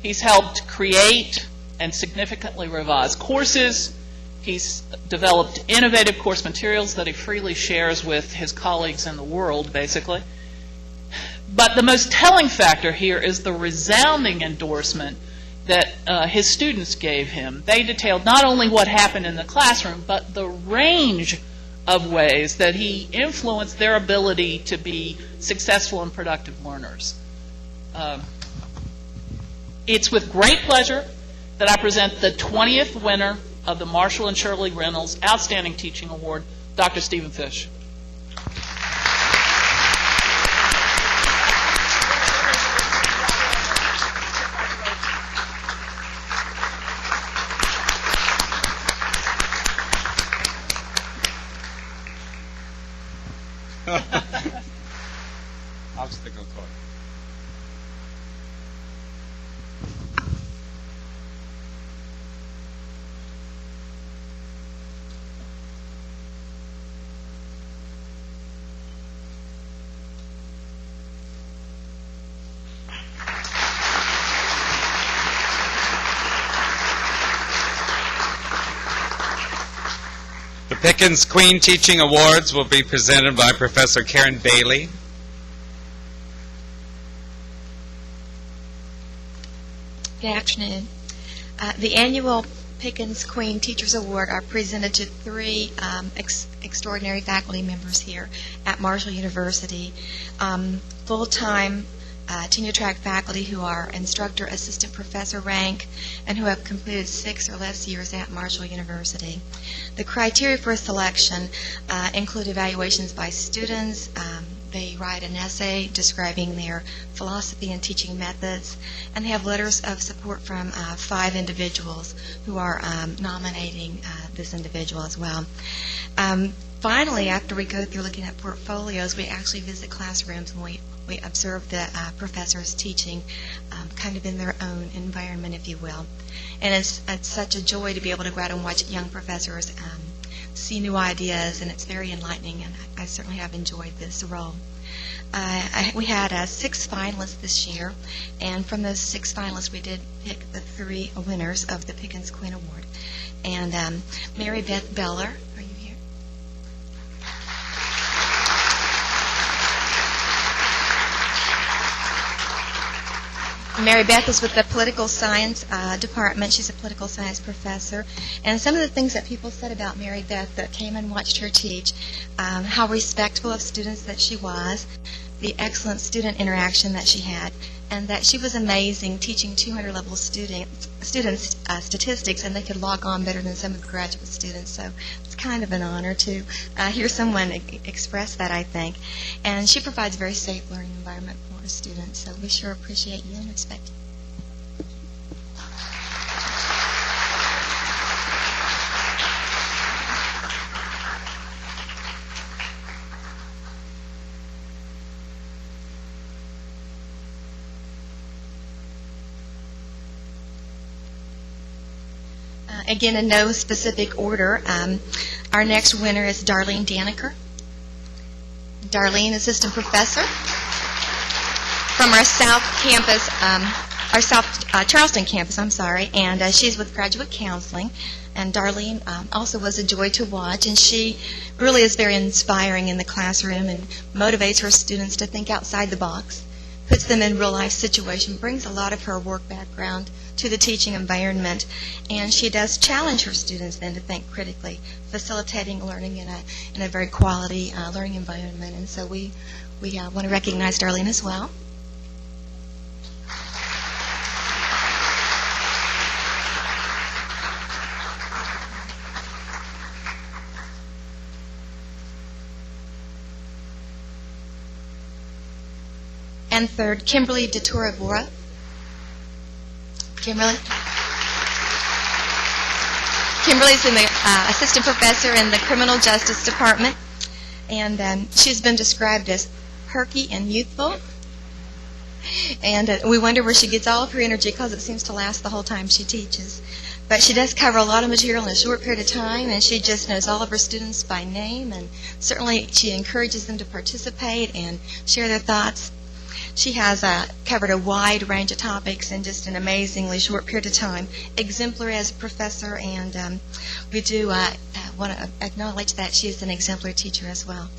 Speaker 5: He's helped create and significantly revise courses. He's developed innovative course materials that he freely shares with his colleagues in the world, basically. But the most telling factor here is the resounding endorsement that his students gave him. They detailed not only what happened in the classroom, but the range of ways that he influenced their ability to be successful and productive learners. It's with great pleasure that I present the 20th winner of the Marshall and Shirley Reynolds Outstanding Teaching Award, Dr. Stephen Fish.
Speaker 1: Obstacle course. The Pickens Queen Teaching Awards will be presented by Professor Karen Bailey.
Speaker 6: Good afternoon. The annual Pickens Queen Teachers Award are presented to three extraordinary faculty members here at Marshall University. Full-time tenure-track faculty who are instructor, assistant professor rank, and who have completed 6 or less years at Marshall University. The criteria for selection include evaluations by students. They write an essay describing their philosophy and teaching methods, and they have letters of support from 5 individuals who are nominating this individual as well. Finally, after we go through looking at portfolios, we actually visit classrooms and we observe the professors teaching kind of in their own environment, if you will. And it's such a joy to be able to go out and watch young professors see new ideas, and it's very enlightening, and I certainly have enjoyed this role. We had 6 finalists this year, and from those 6 finalists, we did pick the 3 winners of the Pickens Queen Award. And Mary Beth Beller, are you here? Mary Beth is with the political science department. She's a political science professor. And some of the things that people said about Mary Beth that came and watched her teach, how respectful of students that she was, the excellent student interaction that she had, and that she was amazing teaching 200-level students statistics, and they could log on better than some of the graduate students. So it's kind of an honor to hear someone express that, I think. And she provides a very safe learning environment for her students, so we sure appreciate you and respect you. Again, in no specific order, our next winner is Darlene Daniker. Darlene, assistant professor from our South Campus, our South Charleston campus, and she's with graduate counseling. And Darlene also was a joy to watch, and she really is very inspiring in the classroom and motivates her students to think outside the box, puts them in real-life situations, brings a lot of her work background to the teaching environment, and she does challenge her students then to think critically, facilitating learning in a very quality learning environment. And so we want to recognize Darlene as well. And third, Kimberly DeToravora. Kimberly's an assistant professor in the criminal justice department, and she's been described as perky and youthful. And we wonder where she gets all of her energy, because it seems to last the whole time she teaches. But she does cover a lot of material in a short period of time, and she just knows all of her students by name, and certainly she encourages them to participate and share their thoughts. She has covered a wide range of topics in just an amazingly short period of time. Exemplary as a professor, and we do want to acknowledge that she is an exemplary teacher as well.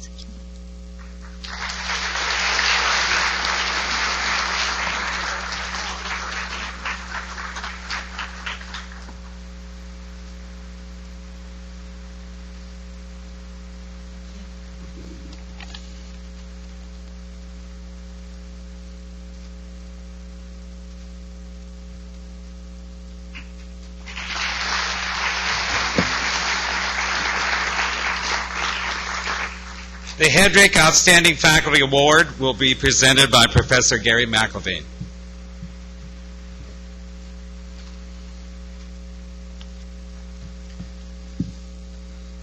Speaker 1: The Hedrick Outstanding Faculty Award will be presented by Professor Gary McElveen.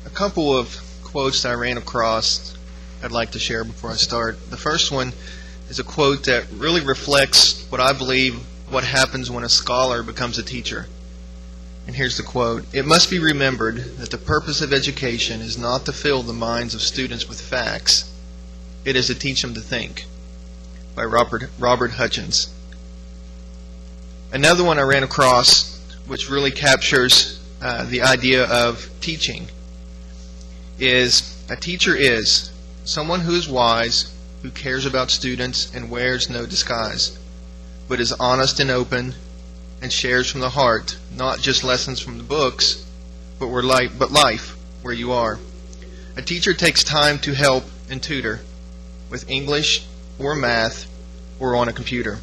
Speaker 7: A couple of quotes that I ran across I'd like to share before I start. The first one is a quote that really reflects what I believe what happens when a scholar becomes a teacher. And here's the quote: "It must be remembered that the purpose of education is not to fill the minds of students with facts. It is to teach them to think." By Robert Hutchins. Another one I ran across, which really captures the idea of teaching, is a teacher is someone who is wise, who cares about students and wears no disguise, but is honest and open and shares from the heart, not just lessons from the books, but life where you are. A teacher takes time to help and tutor with English or math or on a computer.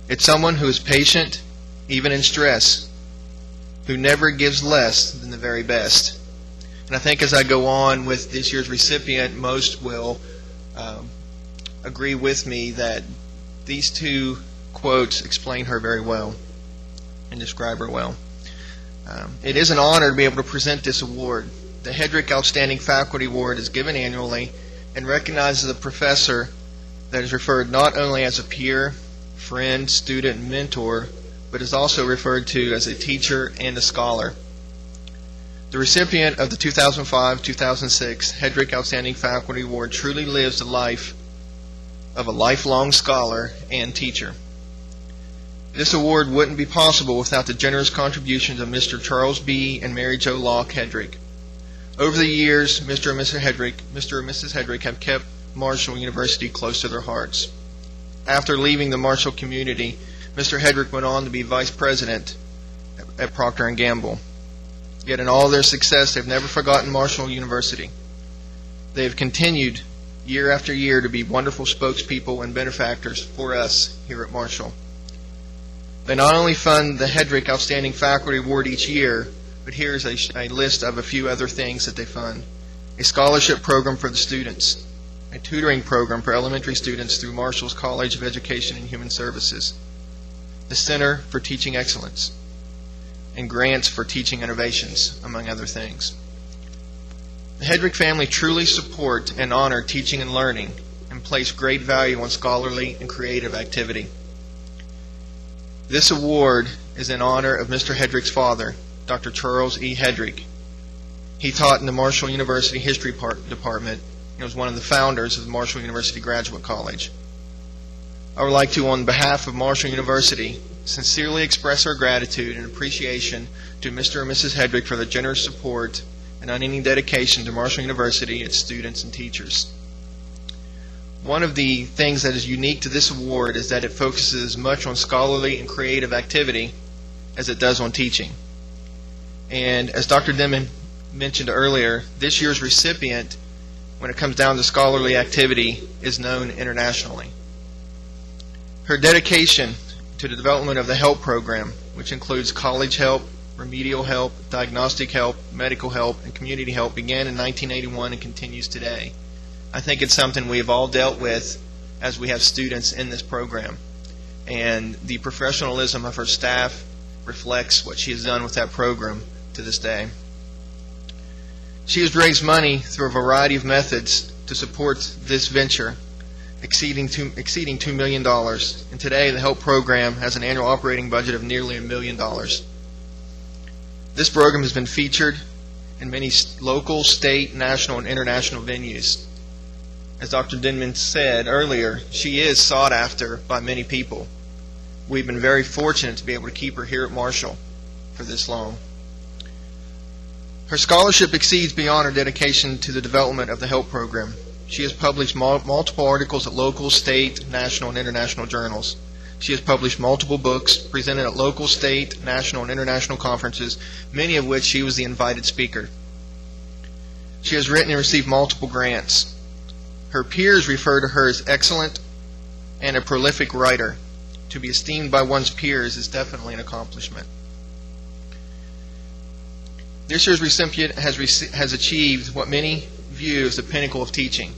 Speaker 7: It's someone who is patient, even in stress, who never gives less than the very best. And I think as I go on with this year's recipient, most will agree with me that these two quotes explain her very well and describe her well. It is an honor to be able to present this award. The Hedrick Outstanding Faculty Award is given annually and recognizes a professor that is referred not only as a peer, friend, student, and mentor, but is also referred to as a teacher and a scholar. The recipient of the 2005-2006 Hedrick Outstanding Faculty Award truly lives the life of a lifelong scholar and teacher. This award wouldn't be possible without the generous contributions of Mr. Charles B. and Mary Jo Locke Hedrick. Over the years, Mr. and Mrs. Hedrick have kept Marshall University close to their hearts. After leaving the Marshall community, Mr. Hedrick went on to be vice president at Procter & Gamble. Yet in all their success, they've never forgotten Marshall University. They have continued year after year to be wonderful spokespeople and benefactors for us here at Marshall. They not only fund the Hedrick Outstanding Faculty Award each year, but here's a list of a few other things that they fund. A scholarship program for the students, a tutoring program for elementary students through Marshall's College of Education and Human Services, the Center for Teaching Excellence, and grants for teaching innovations, among other things. The Hedrick family truly support and honor teaching and learning and place great value on scholarly and creative activity. This award is in honor of Mr. Hedrick's father, Dr. Charles E. Hedrick. He taught in the Marshall University History Department and was one of the founders of the Marshall University Graduate College. I would like to, on behalf of Marshall University, sincerely express our gratitude and appreciation to Mr. and Mrs. Hedrick for their generous support and unending dedication to Marshall University, its students, and teachers. One of the things that is unique to this award is that it focuses as much on scholarly and creative activity as it does on teaching. And as Dr. Denman mentioned earlier, this year's recipient, when it comes down to scholarly activity, is known internationally. Her dedication to the development of the HELP program, which includes college help, remedial help, diagnostic help, medical help, and community help, began in 1981 and continues today. I think it's something we have all dealt with as we have students in this program. And the professionalism of her staff reflects what she has done with that program to this day. She has raised money through a variety of methods to support this venture, exceeding $2 million. And today, the HELP program has an annual operating budget of nearly $1 million. This program has been featured in many local, state, national, and international venues. As Dr. Denman said earlier, she is sought after by many people. We've been very fortunate to be able to keep her here at Marshall for this long. Her scholarship exceeds beyond her dedication to the development of the HELP program. She has published multiple articles at local, state, national, and international journals. She has published multiple books, presented at local, state, national, and international conferences, many of which she was the invited speaker. She has written and received multiple grants. Her peers refer to her as excellent and a prolific writer. To be esteemed by one's peers is definitely an accomplishment. This year's recipient has achieved what many view as the pinnacle of teaching.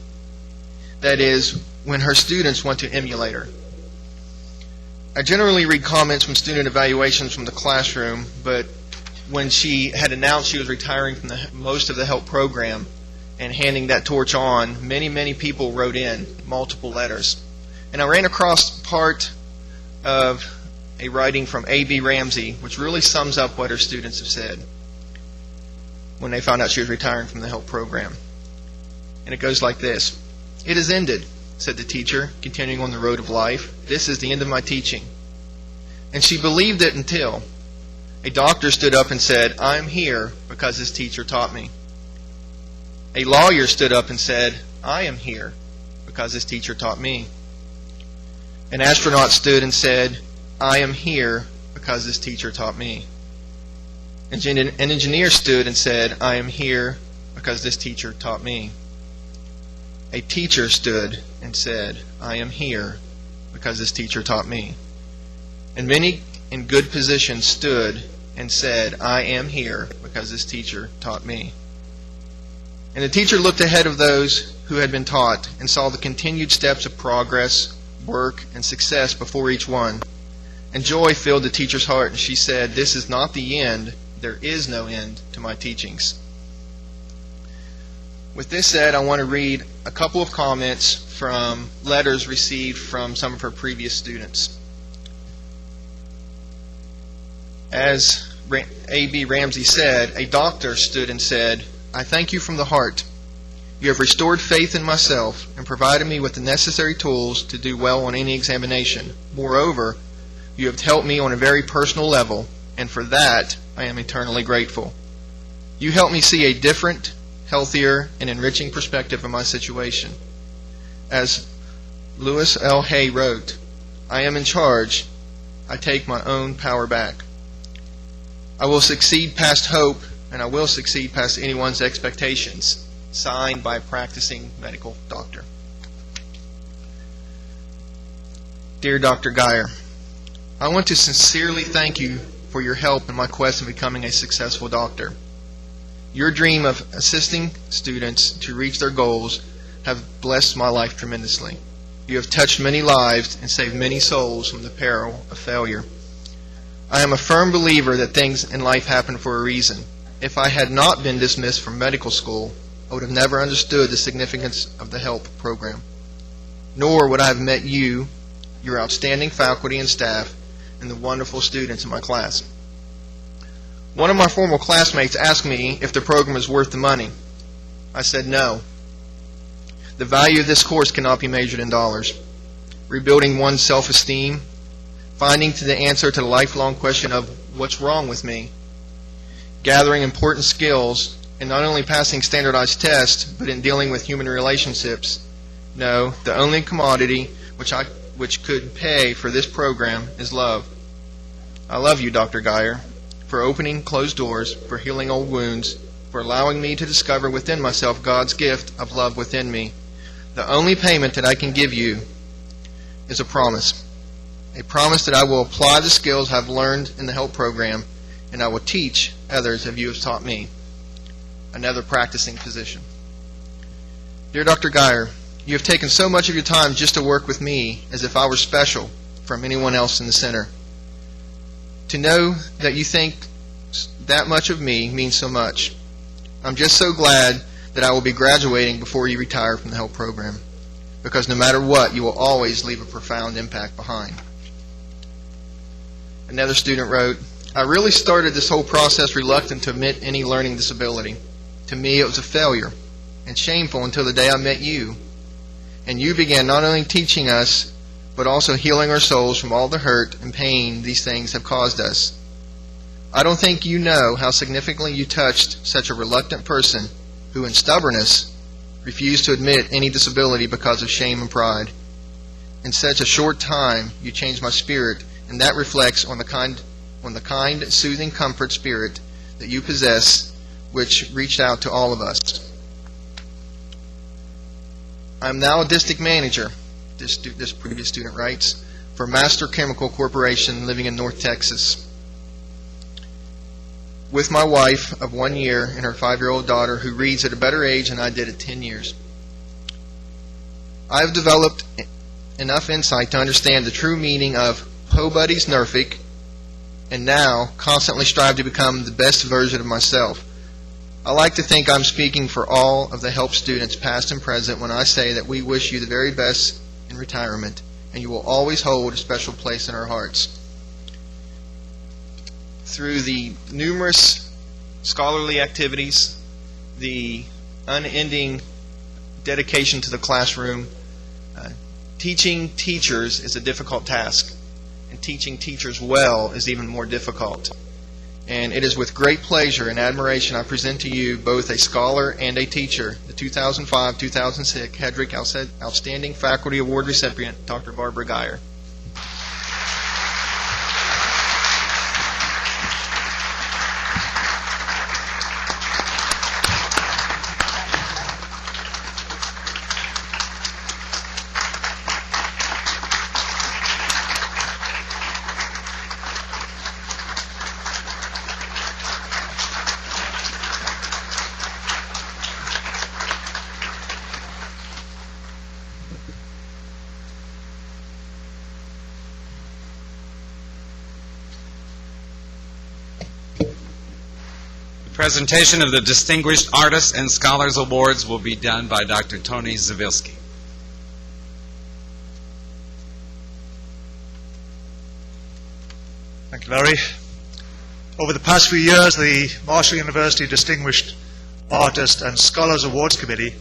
Speaker 7: That is, when her students want to emulate her. I generally read comments from student evaluations from the classroom, but when she had announced she was retiring from most of the HELP program and handing that torch on, many people wrote in multiple letters. And I ran across part of a writing from A.B. Ramsey, which really sums up what her students have said when they found out she was retiring from the HELP program. And it goes like this. "It is ended," said the teacher, continuing on the road of life. "This is the end of my teaching." And she believed it until a doctor stood up and said, "I am here because this teacher taught me." A lawyer stood up and said, "I am here because this teacher taught me." An astronaut stood and said, "I am here because this teacher taught me." An engineer stood and said, "I am here because this teacher taught me." A teacher stood and said, "I am here because this teacher taught me." And many in good positions stood and said, "I am here because this teacher taught me." And the teacher looked ahead of those who had been taught and saw the continued steps of progress, work, and success before each one. And joy filled the teacher's heart, and she said, "This is not the end. There is no end to my teachings." With this said, I want to read a couple of comments from letters received from some of her previous students. As A.B. Ramsey said, a doctor stood and said, "I thank you from the heart. You have restored faith in myself and provided me with the necessary tools to do well on any examination. Moreover, you have helped me on a very personal level, and for that I am eternally grateful. You helped me see a different, healthier, and enriching perspective of my situation." As Louis L. Hay wrote, "I am in charge. I take my own power back. I will succeed past hope, and I will succeed past anyone's expectations." Signed by a practicing medical doctor. Dear Dr. Geyer, I want to sincerely thank you for your help in my quest in becoming a successful doctor. Your dream of assisting students to reach their goals have blessed my life tremendously. You have touched many lives and saved many souls from the peril of failure. I am a firm believer that things in life happen for a reason. If I had not been dismissed from medical school, I would have never understood the significance of the HELP program. Nor would I have met you, your outstanding faculty and staff, and the wonderful students in my class. One of my former classmates asked me if the program was worth the money. I said no. The value of this course cannot be measured in dollars. Rebuilding one's self-esteem, finding the answer to the lifelong question of what's wrong with me, gathering important skills, and not only passing standardized tests, but in dealing with human relationships. No, the only commodity which could pay for this program is love. I love you, Dr. Geyer, for opening closed doors, for healing old wounds, for allowing me to discover within myself God's gift of love within me. The only payment that I can give you is a promise that I will apply the skills I've learned in the HELP program, and I will teach others as you have taught me. Another practicing physician. Dear Dr. Geyer, you have taken so much of your time just to work with me as if I were special from anyone else in the center. To know that you think that much of me means so much. I'm just so glad that I will be graduating before you retire from the HELP program, because no matter what, you will always leave a profound impact behind. Another student wrote, I really started this whole process reluctant to admit any learning disability. To me, it was a failure and shameful until the day I met you. And you began not only teaching us, but also healing our souls from all the hurt and pain these things have caused us. I don't think you know how significantly you touched such a reluctant person who, in stubbornness, refused to admit any disability because of shame and pride. In such a short time, you changed my spirit, and that reflects on the kind, soothing comfort spirit that you possess, which reached out to all of us. I am now a district manager, this previous student writes, for Master Chemical Corporation living in North Texas. with my wife of 1 year and her 5-year-old daughter who reads at a better age than I did at 10 years. I have developed enough insight to understand the true meaning of Po Buddies Nerfic, and now constantly strive to become the best version of myself. I like to think I'm speaking for all of the HELP students, past and present, when I say that we wish you the very best in retirement, and you will always hold a special place in our hearts. Through the numerous scholarly activities, the unending dedication to the classroom, teaching teachers is a difficult task, and teaching teachers well is even more difficult. And it is with great pleasure and admiration I present to you both a scholar and a teacher, the 2005-2006 Hedrick Outstanding Faculty Award recipient, Dr. Barbara Geyer.
Speaker 1: Presentation of the Distinguished Artists and Scholars Awards will be done by Dr. Tony Zavilski.
Speaker 8: Thank you, Larry. Over the past few years, the Marshall University Distinguished Artists and Scholars Awards Committee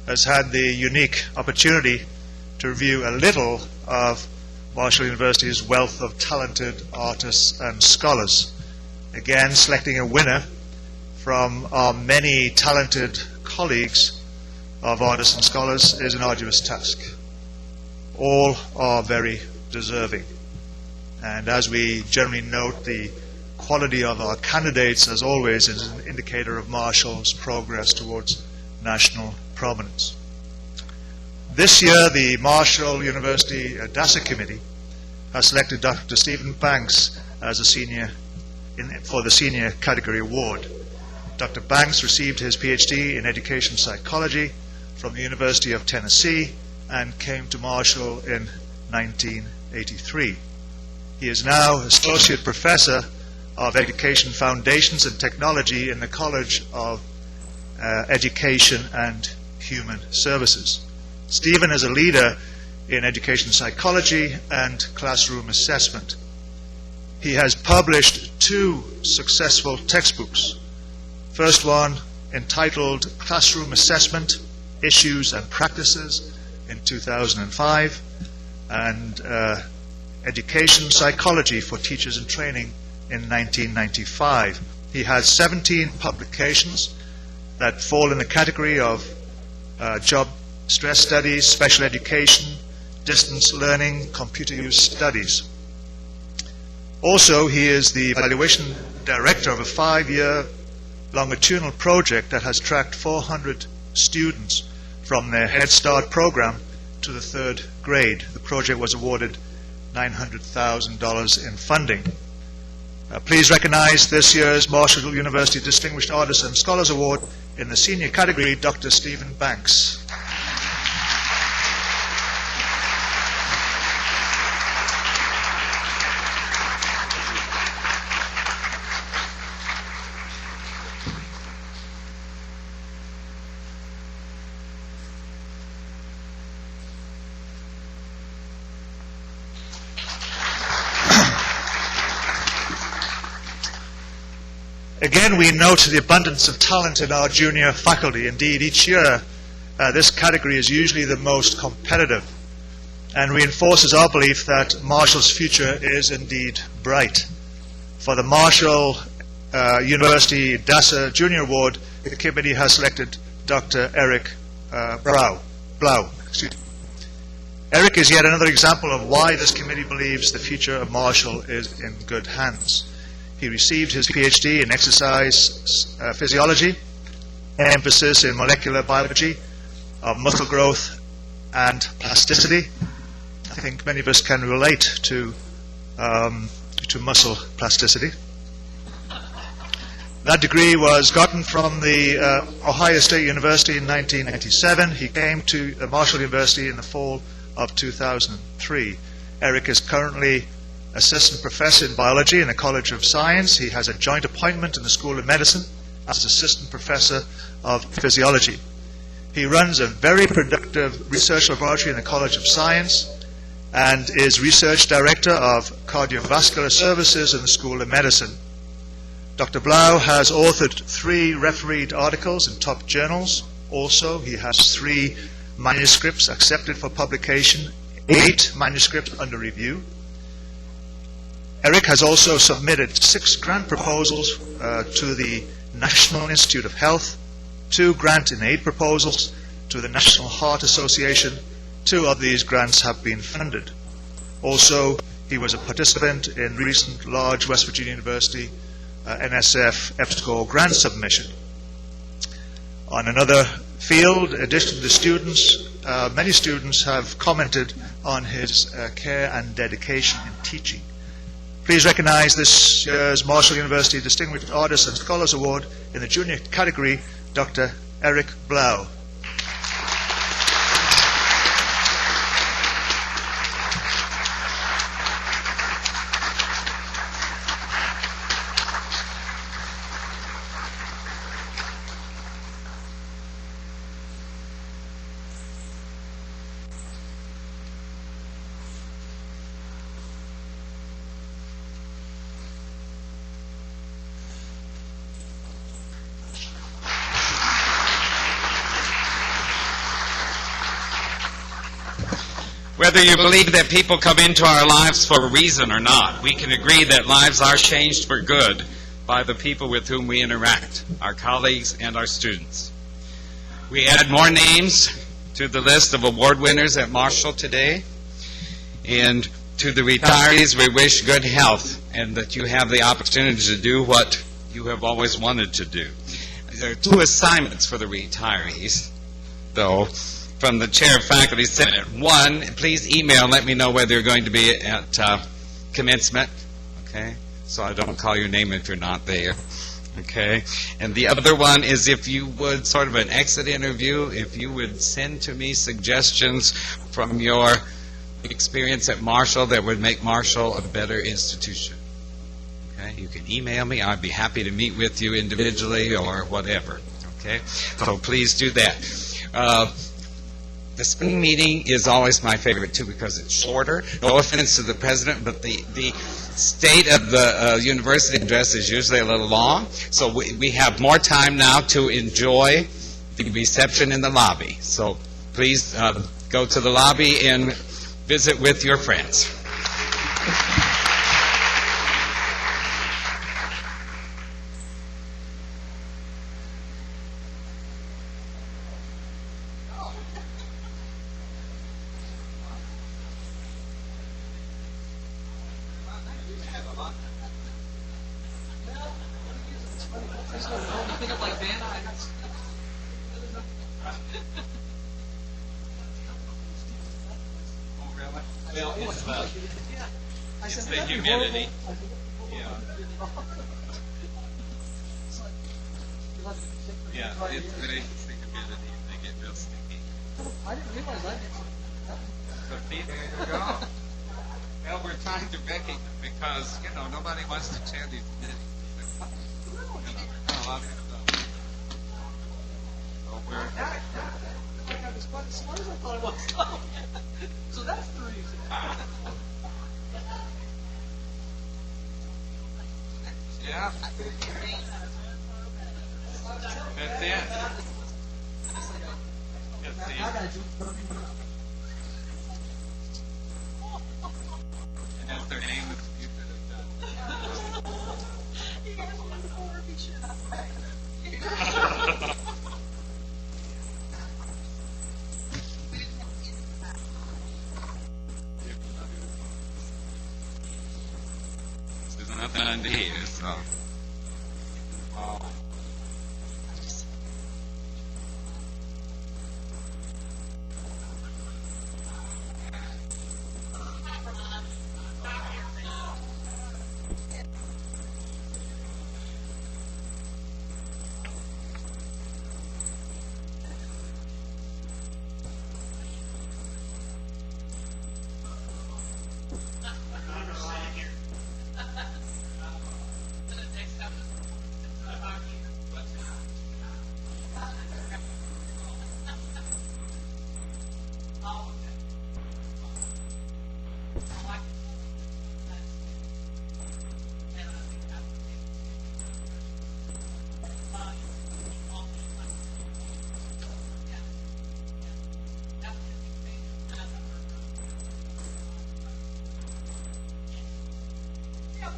Speaker 8: has had the unique opportunity to review a little of Marshall University's wealth of talented artists and scholars. Again, selecting a winner from our many talented colleagues of artists and scholars is an arduous task. All are very deserving. And as we generally note, the quality of our candidates, as always, is an indicator of Marshall's progress towards national prominence. This year, the Marshall University DASA Committee has selected Dr. Stephen Banks as a senior for the Senior Category Award. Dr. Banks received his PhD in education psychology from the University of Tennessee and came to Marshall in 1983. He is now Associate Professor of Education Foundations and Technology in the College of Education and Human Services. Stephen is a leader in education psychology and classroom assessment. He has published 2 successful textbooks. First one entitled Classroom Assessment, Issues and Practices in 2005, and Education Psychology for Teachers in Training in 1995. He has 17 publications that fall in the category of job stress studies, special education, distance learning, computer use studies. Also, he is the evaluation director of a 5-year longitudinal project that has tracked 400 students from their Head Start program to the 3rd grade. The project was awarded $900,000 in funding. Please recognize this year's Marshall University Distinguished Artists and Scholars Award in the senior category, Dr. Stephen Banks. Again, we note the abundance of talent in our junior faculty. Indeed, each year, this category is usually the most competitive and reinforces our belief that Marshall's future is indeed bright. For the Marshall University DASA Junior Award, the committee has selected Dr. Eric Blau. Eric is yet another example of why this committee believes the future of Marshall is in good hands. He received his PhD in exercise physiology, emphasis in molecular biology of muscle growth and plasticity. I think many of us can relate to muscle plasticity. That degree was gotten from the Ohio State University in 1997. He came to Marshall University in the fall of 2003. Eric is currently assistant professor in biology in the College of Science. He has a joint appointment in the School of Medicine as assistant professor of physiology. He runs a very productive research laboratory in the College of Science and is research director of cardiovascular services in the School of Medicine. Dr. Blau has authored 3 refereed articles in top journals. Also, he has 3 manuscripts accepted for publication, 8 manuscripts under review. Eric has also submitted 6 grant proposals to the National Institute of Health, 2 grant and aid proposals to the National Heart Association. 2 of these grants have been funded. Also, he was a participant in recent large West Virginia University NSF EPSCoR grant submission. On another field, in addition to the students, many students have commented on his care and dedication in teaching. Please recognize this year's Marshall University Distinguished Artists and Scholars Award in the junior category, Dr. Eric Blau.
Speaker 1: Whether you believe that people come into our lives for a reason or not, we can agree that lives are changed for good by the people with whom we interact, our colleagues and our students. We add more names to the list of award winners at Marshall today, and to the retirees we wish good health and that you have the opportunity to do what you have always wanted to do. There are 2 assignments for the retirees, though, from the Chair of Faculty Senate. 1, please email and let me know whether you're going to be at commencement, okay? So I don't call your name if you're not there, okay? And the other one is, if you would, sort of an exit interview, if you would send to me suggestions from your experience at Marshall that would make Marshall a better institution. Okay? You can email me. I'd be happy to meet with you individually or whatever, okay? So please do that. The spring meeting is always my favorite, too, because it's shorter. No offense to the president, but the state of the university address is usually a little long, so we have more time now to enjoy the reception in the lobby. So please go to the lobby and visit with your friends. It's the humidity. Yeah, it's the humidity. They get real sticky. I didn't realize that. So, see, there you go. Well, we're trying to recognize because, nobody wants to share these minutes. So we're...
Speaker 5: So that's the reason.
Speaker 1: Yeah. That's it. And that's their name is
Speaker 5: You guys want to pour me shit up.
Speaker 1: There's nothing under here, so.
Speaker 9: know,